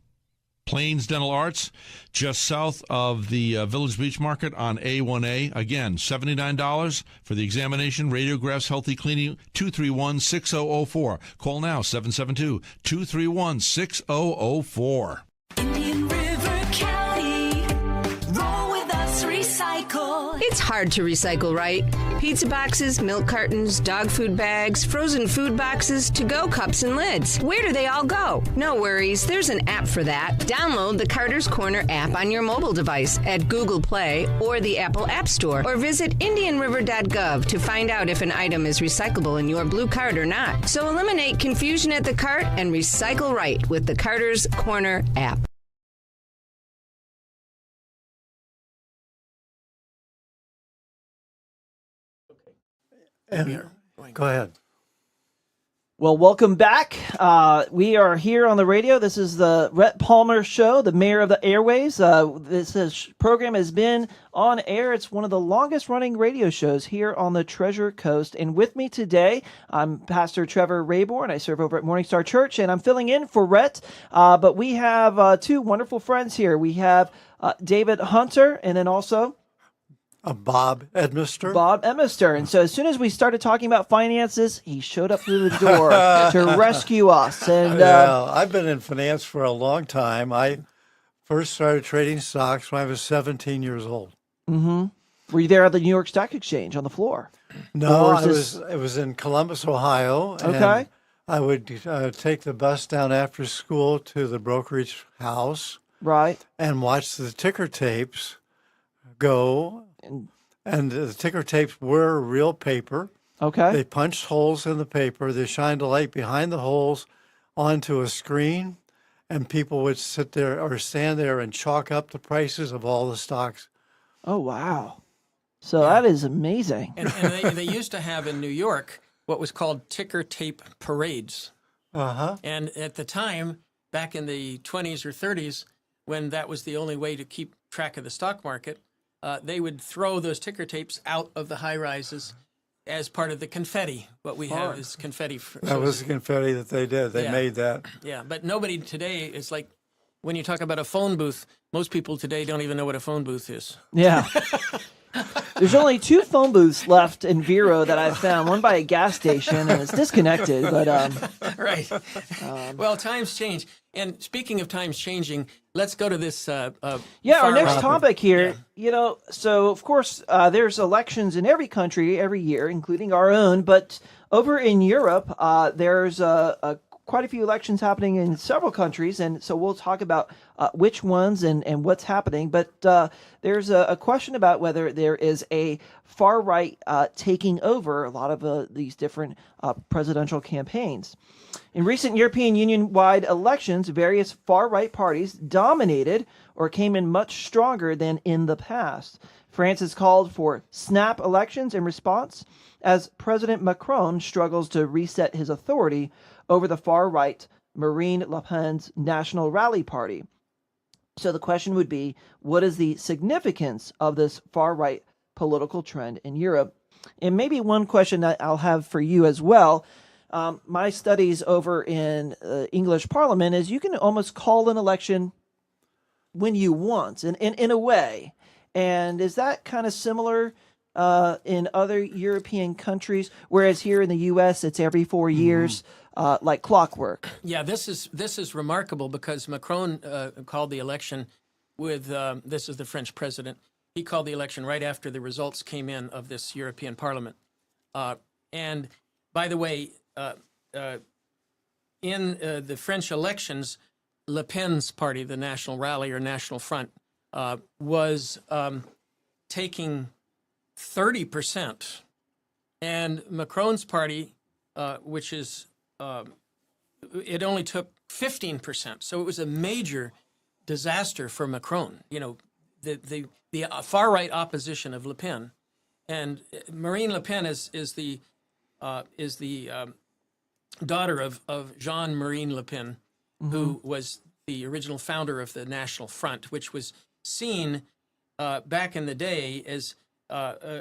Plains Dental Arts, just south of the Village Beach Market on A1A. Again, $79 for the examination, radiographs, healthy cleaning, 231-6004. Call now, 772-231-6004. Indian River County, roll with us, recycle. It's hard to recycle, right? Pizza boxes, milk cartons, dog food bags, frozen food boxes, to-go cups and lids. Where do they all go? No worries, there's an app for that. Download the Carter's Corner app on your mobile device at Google Play or the Apple App Store, or visit indianriver.gov to find out if an item is recyclable in your blue cart or not. So eliminate confusion at the cart and recycle right with the Carter's Corner app. Go ahead. Well, welcome back. We are here on the radio. This is the Rhett Palmer Show, the mayor of the airways. This program has been on air. It's one of the longest running radio shows here on the Treasure Coast. And with me today, I'm Pastor Trevor Rayborn. I serve over at Morningstar Church, and I'm filling in for Rhett. But we have two wonderful friends here. We have David Hunter, and then also Bob Edmister. Bob Edmister. And so as soon as we started talking about finances, he showed up through the door to rescue us. And yeah, I've been in finance for a long time. I first started trading stocks when I was 17 years old. Mm-hmm. Were you there at the New York Stock Exchange on the floor? No, it was in Columbus, Ohio. Okay. And I would take the bus down after school to the brokerage house. Right. And watch the ticker tapes go. And the ticker tapes were real paper. Okay. They punched holes in the paper. They shined a light behind the holes onto a screen, and people would sit there or stand there and chalk up the prices of all the stocks. Oh, wow. So that is amazing. And they used to have in New York what was called ticker tape parades. Uh-huh. And at the time, back in the 20s or 30s, when that was the only way to keep track of the stock market, they would throw those ticker tapes out of the high rises as part of the confetti. What we have is confetti. That was the confetti that they did. They made that. Yeah, but nobody today is like, when you talk about a phone booth, most people today don't even know what a phone booth is. Yeah. There's only 2 phone booths left in Vero that I've found. One by a gas station, and it's disconnected. But right. Well, times change. And speaking of times changing, let's go to this. Our next topic here. So of course there's elections in every country every year, including our own. But over in Europe, there's quite a few elections happening in several countries, and so we'll talk about which ones and what's happening. But there's a question about whether there is a far right taking over a lot of these different presidential campaigns. In recent European Union-wide elections, various far-right parties dominated or came in much stronger than in the past. France has called for snap elections in response, as President Macron struggles to reset his authority over the far-right Marine Le Pen's National Rally Party. So the question would be, what is the significance of this far-right political trend in Europe? And maybe one question that I'll have for you as well. My studies over in English Parliament is you can almost call an election when you want, in a way. And is that kind of similar in other European countries, whereas here in the U.S. it's every 4 years, like clockwork? Yeah, this is remarkable because Macron called the election with this is the French president. He called the election right after the results came in of this European Parliament. And by the way, in the French elections, Le Pen's party, the National Rally or National Front, was taking 30%, and Macron's party, which is it only took 15%. So it was a major disaster for Macron. The far right opposition of Le Pen, and Marine Le Pen is the daughter of Jean-Marie Le Pen, who was the original founder of the National Front, which was seen back in the day as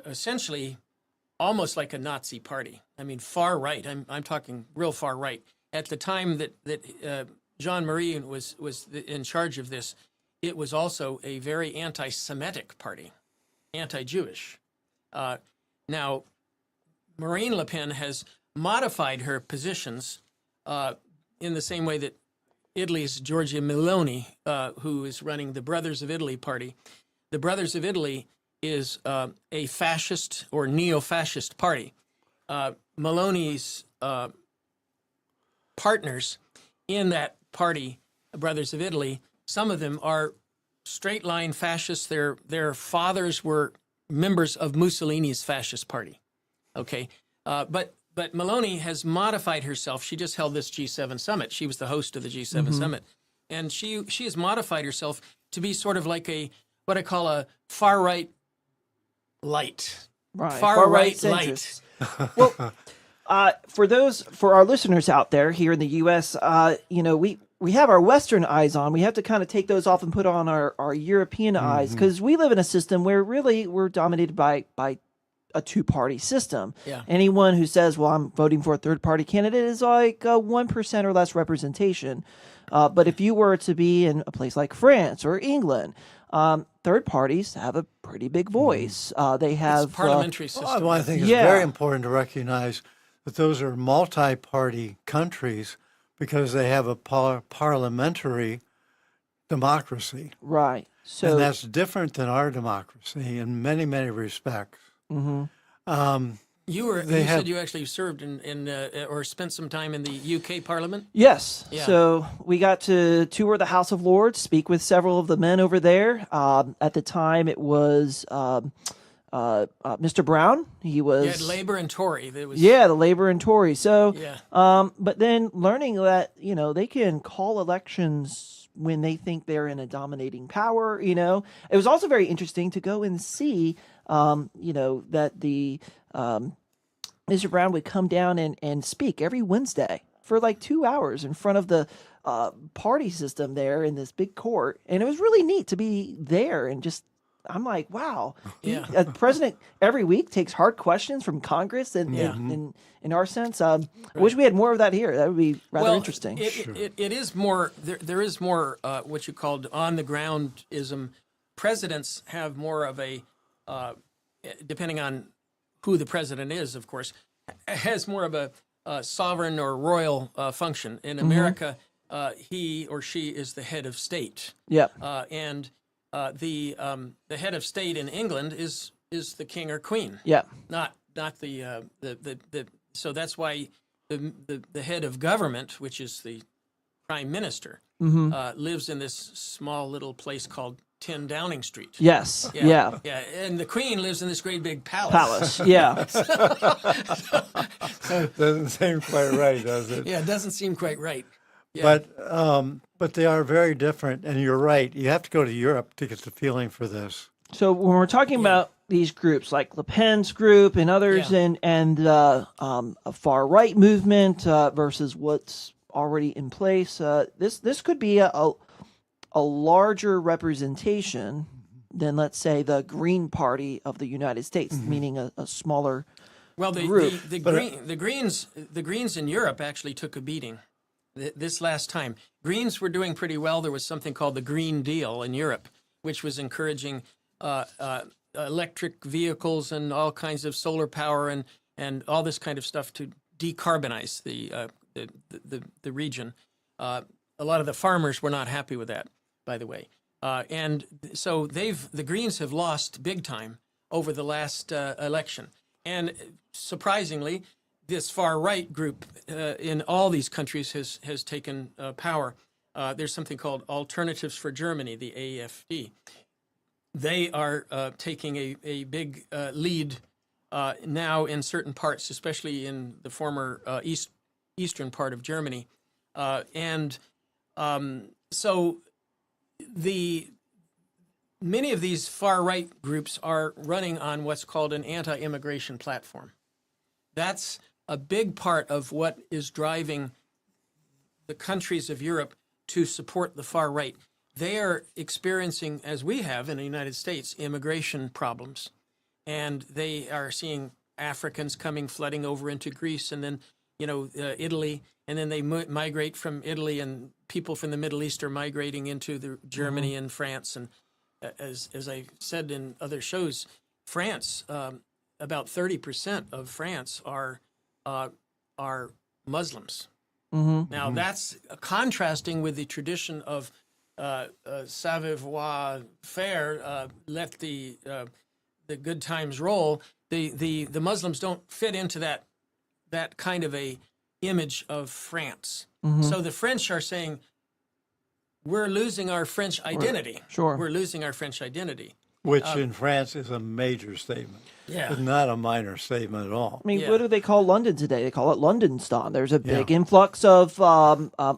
essentially almost like a Nazi party. I mean, far right. I'm talking real far right. At the time that Jean-Marie was in charge of this, it was also a very anti-Semitic party, anti-Jewish. Now, Marine Le Pen has modified her positions in the same way that Italy's Giorgia Meloni, who is running the Brothers of Italy party. The Brothers of Italy is a fascist or neo-fascist party. Meloni's partners in that party, Brothers of Italy, some of them are straight-line fascists. Their fathers were members of Mussolini's fascist party. Okay, but Meloni has modified herself. She just held this G7 summit. She was the host of the G7 summit, and she has modified herself to be sort of like what I call a far right light. Right, far right light. Well, for our listeners out there here in the U.S., we have our Western eyes on. We have to kind of take those off and put on our European eyes, because we live in a system where really we're dominated by a two-party system. Yeah. Anyone who says, well, I'm voting for a third-party candidate is like 1% or less representation. But if you were to be in a place like France or England, third parties have a pretty big voice. They have it's parliamentary system. Well, I think it's very important to recognize that those are multi-party countries because they have a parliamentary democracy. Right. So, and that's different than our democracy in many, many respects. You said you actually served in or spent some time in the UK Parliament? Yes. Yeah. So we got to tour the House of Lords, speak with several of the men over there. At the time, it was Mr. Brown. He was... You had Labour and Tory. the Labour and Tory. So, but then learning that, they can call elections when they think they're in a dominating power, It was also very interesting to go and see, that the... Mr. Brown would come down and speak every Wednesday for like 2 hours in front of the party system there in this big court. And it was really neat to be there and just I'm like, wow. Yeah. The president every week takes hard questions from Congress and in our sense. I wish we had more of that here. That would be rather interesting. It is more, there is more what you called on-the-groundism. Presidents have more of a, depending on who the president is, of course, has more of a sovereign or royal function. In America, he or she is the head of state. Yep. And the head of state in England is the king or queen. Yeah. Not the so that's why the head of government, which is the prime minister, lives in this small little place called 10 Downing Street. Yes. Yeah. And the queen lives in this great big palace. Yeah. Doesn't seem quite right, does it? Yeah, it doesn't seem quite right. Yeah. But they are very different, and you're right. You have to go to Europe to get the feeling for this. So when we're talking about these groups, like Le Pen's group and others, and a far right movement versus what's already in place, this could be a larger representation than, let's say, the Green Party of the United States, meaning a smaller group. The Greens in Europe actually took a beating this last time. Greens were doing pretty well. There was something called the Green Deal in Europe, which was encouraging electric vehicles and all kinds of solar power and all this kind of stuff to decarbonize the region. A lot of the farmers were not happy with that, by the way. And so the Greens have lost big time over the last election. And surprisingly, this far-right group in all these countries has taken power. There's something called Alternatives for Germany, the AfD. They are taking a big lead now in certain parts, especially in the former eastern part of Germany. So many of these far-right groups are running on what's called an anti-immigration platform. That's a big part of what is driving the countries of Europe to support the far right. They are experiencing, as we have in the United States, immigration problems. And they are seeing Africans coming flooding over into Greece and then, Italy. And then they migrate from Italy, and people from the Middle East are migrating into Germany and France. And as I said in other shows, France, about 30% of France are Muslims. Now that's contrasting with the tradition of savoir-faire, let the good times roll. The Muslims don't fit into that kind of a image of France. So the French are saying, we're losing our French identity. Sure. We're losing our French identity. Which in France is a major statement. Yeah. It's not a minor statement at all. I mean, what do they call London today? They call it Londonstan. There's a big influx of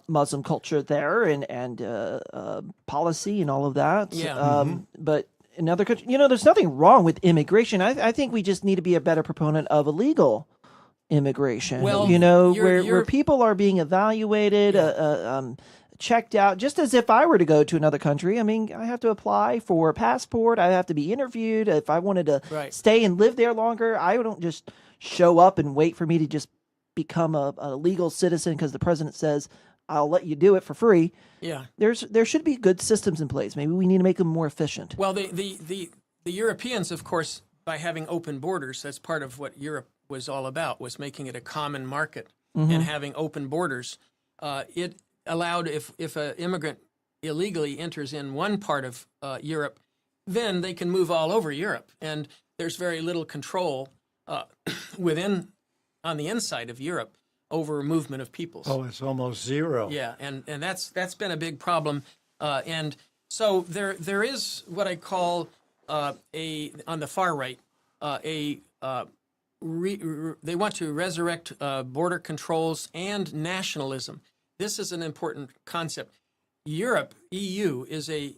Muslim culture there and policy and all of that. Yeah. But in other countries, there's nothing wrong with immigration. I think we just need to be a better proponent of illegal immigration. Well, where people are being evaluated, checked out, just as if I were to go to another country. I mean, I have to apply for a passport. I have to be interviewed. If I wanted to stay and live there longer, I don't just show up and wait for me to just become a legal citizen because the president says, I'll let you do it for free. Yeah. There should be good systems in place. Maybe we need to make them more efficient. Well, the Europeans, of course, by having open borders, that's part of what Europe was all about, was making it a common market and having open borders. It allowed, if an immigrant illegally enters in one part of Europe, then they can move all over Europe. And there's very little control on the inside of Europe over movement of peoples. Oh, it's almost zero. Yeah, and that's been a big problem. And so there is what I call on the far right, they want to resurrect border controls and nationalism. This is an important concept. Europe, EU, is a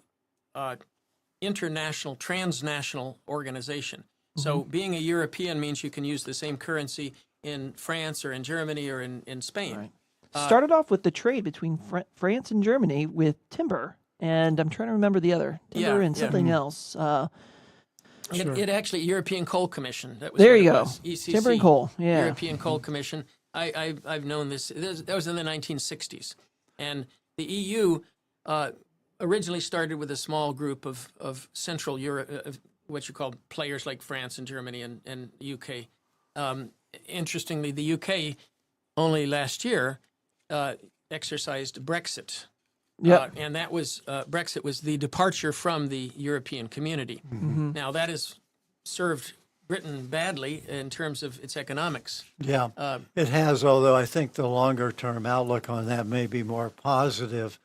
international, transnational organization. So being a European means you can use the same currency in France or in Germany or in Spain. Right. Started off with the trade between France and Germany with timber, and I'm trying to remember the other. Timber and something else. It actually European Coal Commission. That was There what you it go. was. ECC, Timber and coal. Yeah. European Coal Commission. I've known this. That was in the 1960s, and the EU originally started with a small group of Central Europe, what you call players like France and Germany and UK. Interestingly, the UK only last year exercised Brexit. Yep. And that was Brexit was the departure from the European community. Mm-hmm. Now that has served Britain badly in terms of its economics. Yeah, it has, although I think the longer-term outlook on that may be more positive.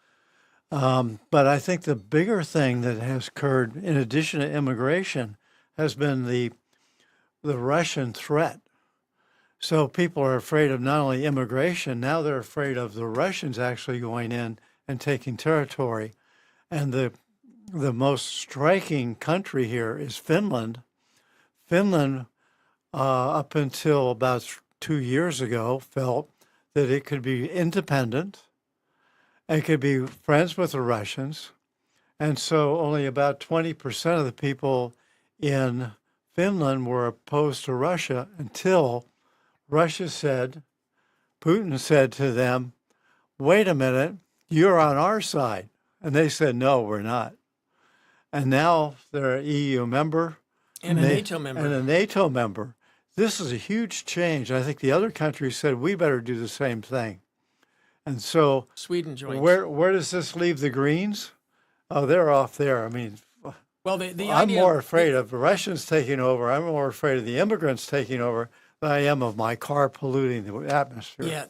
But I think the bigger thing that has occurred, in addition to immigration, has been the Russian threat. So people are afraid of not only immigration, now they're afraid of the Russians actually going in and taking territory. And the most striking country here is Finland. Finland, up until about 2 years ago, felt that it could be independent, it could be friends with the Russians, and so only about 20% of the people in Finland were opposed to Russia until Russia said, Putin said to them, wait a minute, you're on our side. And they said, no, we're not. And now they're an EU member. And a NATO member. And a NATO member. This is a huge change. I think the other countries said, we better do the same thing. And so Sweden joined. Where does this leave the Greens? Oh, they're off there. I mean, well, the I'm idea, more afraid of the Russians taking over. I'm more afraid of the immigrants taking over than I am of my car polluting the atmosphere. Yeah,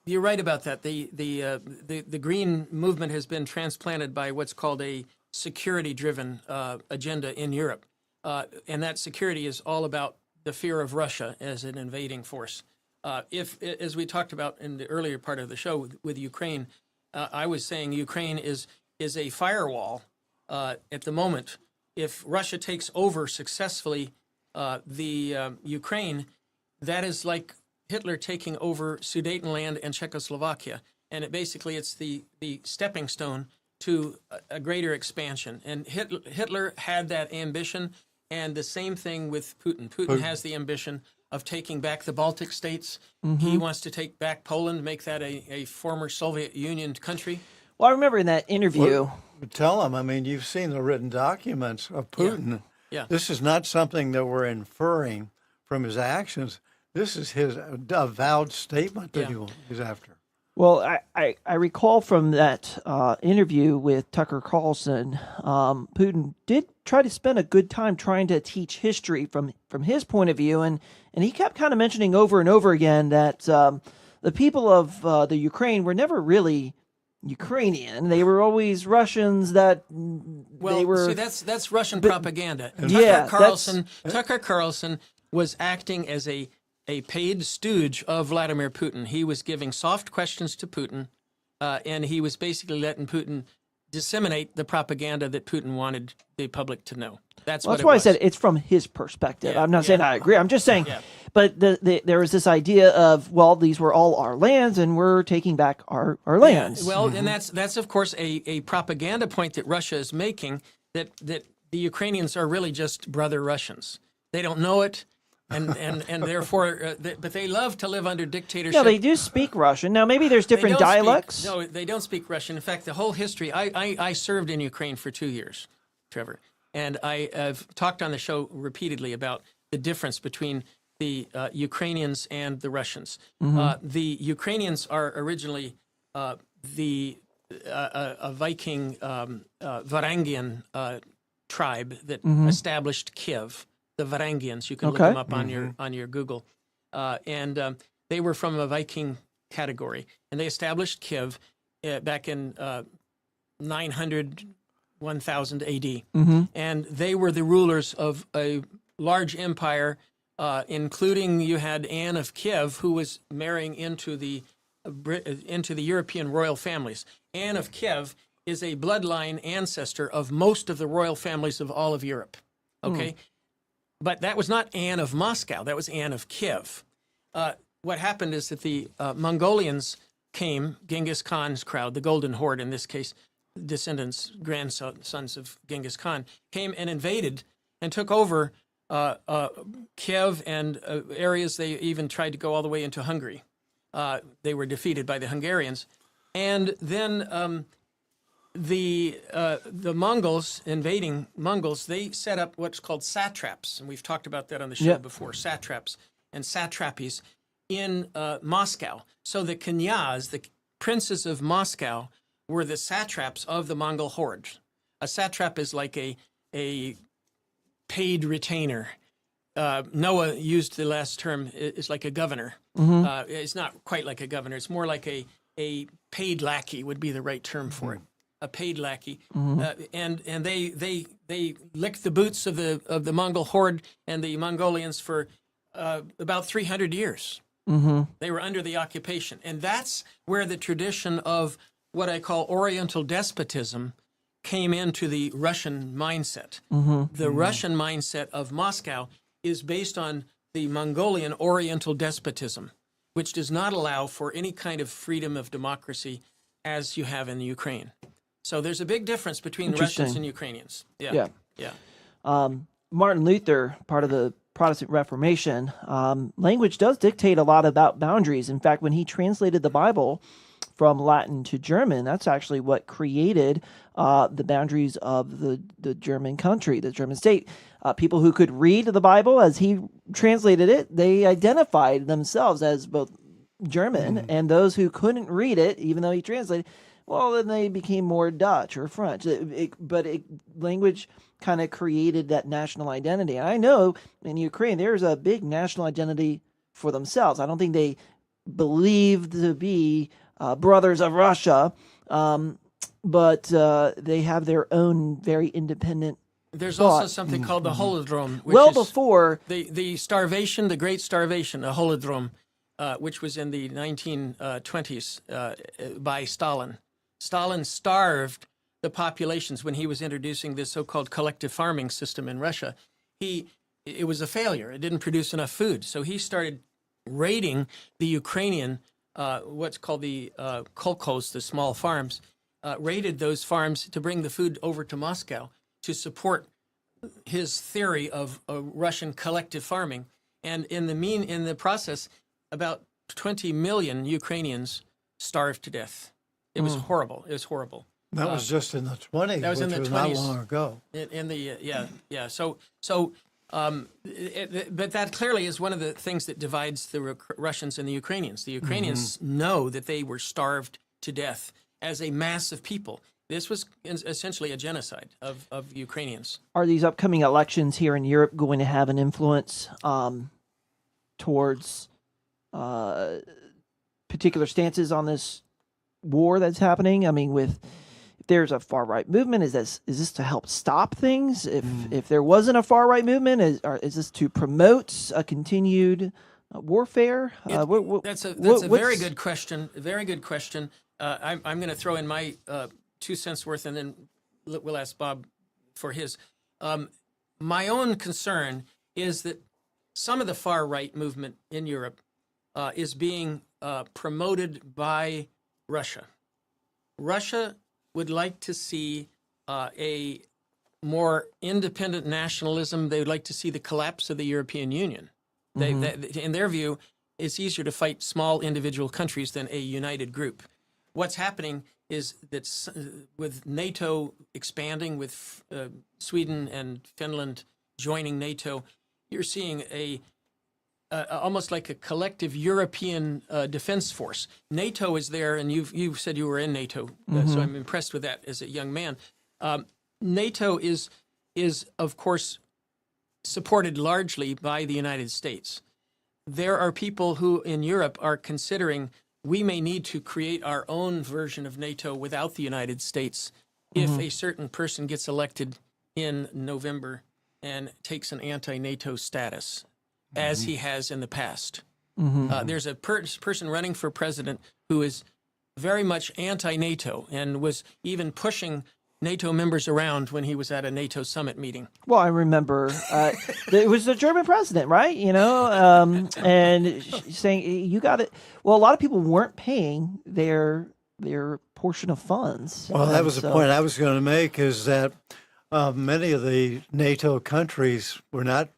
you're right about that. The green movement has been transplanted by what's called a security-driven agenda in Europe, and that security is all about the fear of Russia as an invading force. If, as we talked about in the earlier part of the show with Ukraine, I was saying Ukraine is a firewall at the moment. If Russia takes over successfully the Ukraine, that is like Hitler taking over Sudetenland and Czechoslovakia, and it's the stepping stone to a greater expansion. And Hitler had that ambition, and the same thing with Putin. Putin has the ambition of taking back the Baltic states. Mm-hmm. He wants to take back Poland, make that a former Soviet Union country. Well, I remember in that interview. Well, tell him, I mean, you've seen the written documents of Putin. Yeah. This is not something that we're inferring from his actions. This is his avowed statement that he's after. Well, I recall from that interview with Tucker Carlson, Putin did try to spend a good time trying to teach history from his point of view, and he kept kind of mentioning over and over again that the people of the Ukraine were never really Ukrainian. They were always Russians that they were... See, that's Russian propaganda. Tucker Carlson was acting as a paid stooge of Vladimir Putin. He was giving soft questions to Putin, and he was basically letting Putin disseminate the propaganda that Putin wanted the public to know. That's why I said it's from his perspective. I'm not saying I agree. I'm just saying, but there was this idea of, well, these were all our lands, and we're taking back our lands. Yeah, well, and that's of course a propaganda point that Russia is making, that the Ukrainians are really just brother Russians. They don't know it. And therefore, but they love to live under dictatorship. No, they do speak Russian. Now, maybe there's different dialects. No, they don't speak Russian. In fact, the whole history, I served in Ukraine for 2 years, Trevor. And I have talked on the show repeatedly about the difference between the Ukrainians and the Russians. Mm-hmm. The Ukrainians are originally a Viking Varangian tribe that established Kiev. The Varangians, you can look them up on your Google, and they were from a Viking category, and they established Kiev back in 900, 1000 AD, and they were the rulers of a large empire, including you had Anne of Kiev, who was marrying into the European royal families. Anne of Kiev is a bloodline ancestor of most of the royal families of all of Europe. Okay. But that was not Anne of Moscow. That was Anne of Kiev. What happened is that the Mongolians came, Genghis Khan's crowd, the Golden Horde in this case, descendants, grandsons of Genghis Khan, came and invaded and took over Kiev and areas. They even tried to go all the way into Hungary. They were defeated by the Hungarians. And then the Mongols, invading Mongols, they set up what's called satraps. And we've talked about that on the show before, satraps and satrapies in Moscow. So the knyaz, the princes of Moscow, were the satraps of the Mongol horde. A satrap is like a paid retainer. Noah used the last term, is like a governor. It's not quite like a governor. It's more like a paid lackey would be the right term for it. A paid lackey. And they licked the boots of the Mongol horde and the Mongolians for about 300 years. They were under the occupation. And that's where the tradition of what I call Oriental despotism came into the Russian mindset. The Russian mindset of Moscow is based on the Mongolian Oriental despotism, which does not allow for any kind of freedom of democracy as you have in Ukraine. So there's a big difference between Russians and Ukrainians. Yeah. Martin Luther, part of the Protestant Reformation, language does dictate a lot about boundaries. In fact, when he translated the Bible from Latin to German, that's actually what created the boundaries of the German country, the German state. People who could read the Bible as he translated it, they identified themselves as both German, and those who couldn't read it, even though he translated, well, then they became more Dutch or French. But language kind of created that national identity. And I know in Ukraine, there's a big national identity for themselves. I don't think they believe to be brothers of Russia, but they have their own very independent There's thought. also something called the Holodrome, which Well is before the starvation, the Great Starvation, the Holodrome, which was in the 1920s by Stalin. Stalin starved the populations when he was introducing this so-called collective farming system in Russia. It was a failure. It didn't produce enough food. So he started raiding the Ukrainian, what's called the kolkhoz, the small farms, raided those farms to bring the food over to Moscow to support his theory of Russian collective farming. And in the process, about 20 million Ukrainians starved to death. It was horrible. It was horrible. That was just in the 20s, that was in the 20s. Not long ago. But that clearly is one of the things that divides the Russians and the Ukrainians. The Ukrainians know that they were starved to death as a mass of people. This was essentially a genocide of Ukrainians. Are these upcoming elections here in Europe going to have an influence towards particular stances on this war that's happening? I mean, if there's a far right movement, is this to help stop things? If there wasn't a far right movement, is this to promote a continued warfare? That's a very good question. A very good question. I'm going to throw in my 2 cents worth, and then we'll ask Bob for his. My own concern is that some of the far right movement in Europe is being promoted by Russia. Russia would like to see a more independent nationalism. They would like to see the collapse of the European Union. In their view, it's easier to fight small individual countries than a united group. What's happening is that with NATO expanding, with Sweden and Finland joining NATO, you're seeing almost like a collective European defense force. NATO is there, and you've said you were in NATO, so I'm impressed with that as a young man. NATO is of course supported largely by the United States. There are people who in Europe are considering we may need to create our own version of NATO without the United States if a certain person gets elected in November and takes an anti-NATO status, as he has in the past. There's a person running for president who is very much anti-NATO and was even pushing NATO members around when he was at a NATO summit meeting. Well, I remember it was the German president, right? And saying you got it. Well, a lot of people weren't paying their portion of funds. Well, that was the point I was going to make, is that many of the NATO countries were not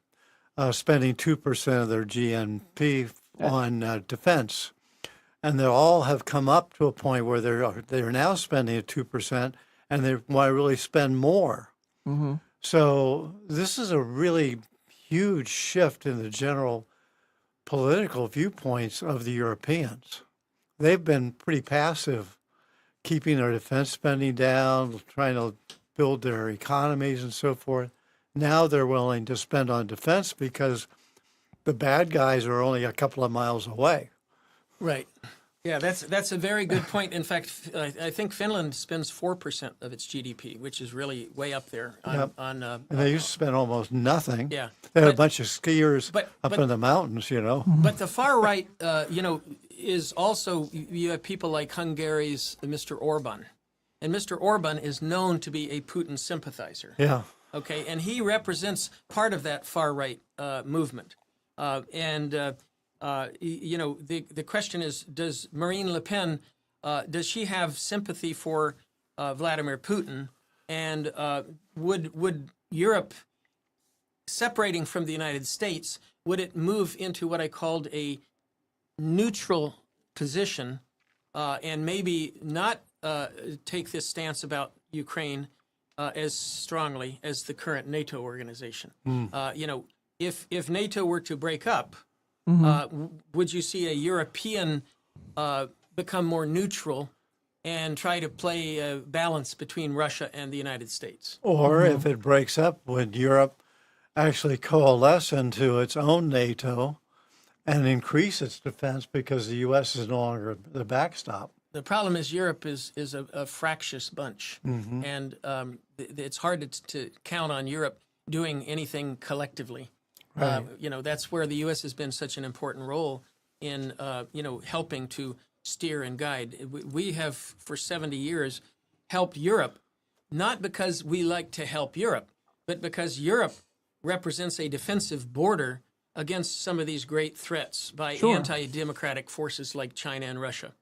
spending 2% of their GNP on defense. And they all have come up to a point where they're now spending at 2%, and they want to really spend more. Mm-hmm. So this is a really huge shift in the general political viewpoints of the Europeans. They've been pretty passive, keeping their defense spending down, trying to build their economies and so forth. Now they're willing to spend on defense because the bad guys are only a couple of miles away. Right. Yeah, that's a very good point. In fact, I think Finland spends 4% of its GDP, which is really way up there. And they used to spend almost nothing. Yeah. They had a bunch of skiers up in the mountains, you know. But the far right, is also, you have people like Hungary's Mr. Orban. And Mr. Orban is known to be a Putin sympathizer. Yeah. Okay, and he represents part of that far right movement. The question is, does Marine Le Pen, does she have sympathy for Vladimir Putin? And would Europe, separating from the United States, would it move into what I called a neutral position and maybe not take this stance about Ukraine as strongly as the current NATO organization? If NATO were to break up, would you see a European become more neutral and try to play a balance between Russia and the United States? Or if it breaks up, would Europe actually coalesce into its own NATO and increase its defense because the U.S. is no longer the backstop? The problem is Europe is a fractious bunch, and it's hard to count on Europe doing anything collectively. Right. That's where the U.S. has been such an important role in, helping to steer and guide. We have, for 70 years, helped Europe, not because we like to help Europe, but because Europe represents a defensive border against some of these great threats by anti-democratic forces like China and Russia.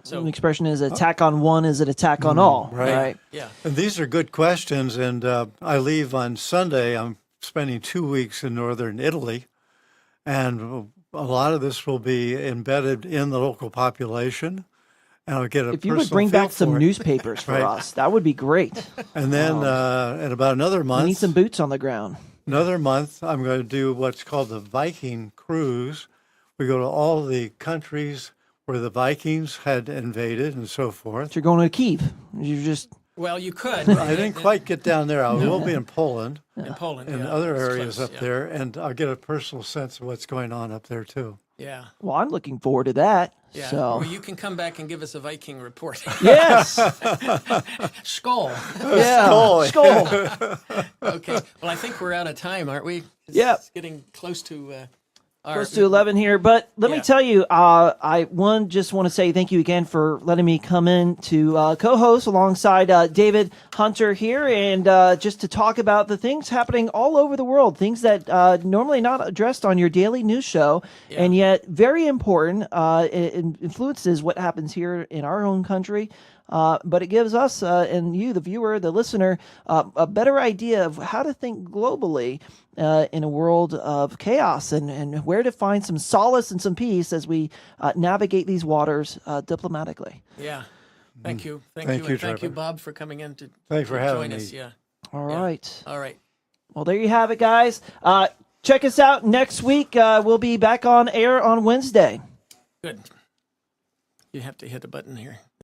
So the expression is attack on one is an attack on all, right? Yeah. And these are good questions, and I leave on Sunday. I'm spending 2 weeks in northern Italy, and a lot of this will be embedded in the local population. And I'll get a if you would bring back some newspapers for us, that would be great. And then in about another month, we need some boots on the ground. Another month, I'm going to do what's called the Viking cruise. We go to all the countries where the Vikings had invaded and so forth. You're going to Kyiv. You just well, you could. I didn't quite get down there. I will be in Poland. In Poland, and other areas up there, and I'll get a personal sense of what's going on up there too. Yeah. Well, I'm looking forward to that. Yeah. So. Well, you can come back and give us a Viking report. Yes. Skål. Yeah. Skål. Okay. Well, I think we're out of time, aren't we? It's getting close to. Close to 11 here, but let me tell you, I just want to say thank you again for letting me come in to co-host alongside David Hunter here, and just to talk about the things happening all over the world, things that normally not addressed on your daily news show, and yet very important. It influences what happens here in our own country. But it gives us and you, the viewer, the listener, a better idea of how to think globally in a world of chaos and where to find some solace and some peace as we navigate these waters diplomatically. Yeah. Thank you. Thank you, And thank you, Trevor. Bob, for coming in to having join us. me. Yeah. All right. All right. Well, there you have it, guys. Check us out next week. We'll be back on air on Wednesday. Good. You have to hit a button here.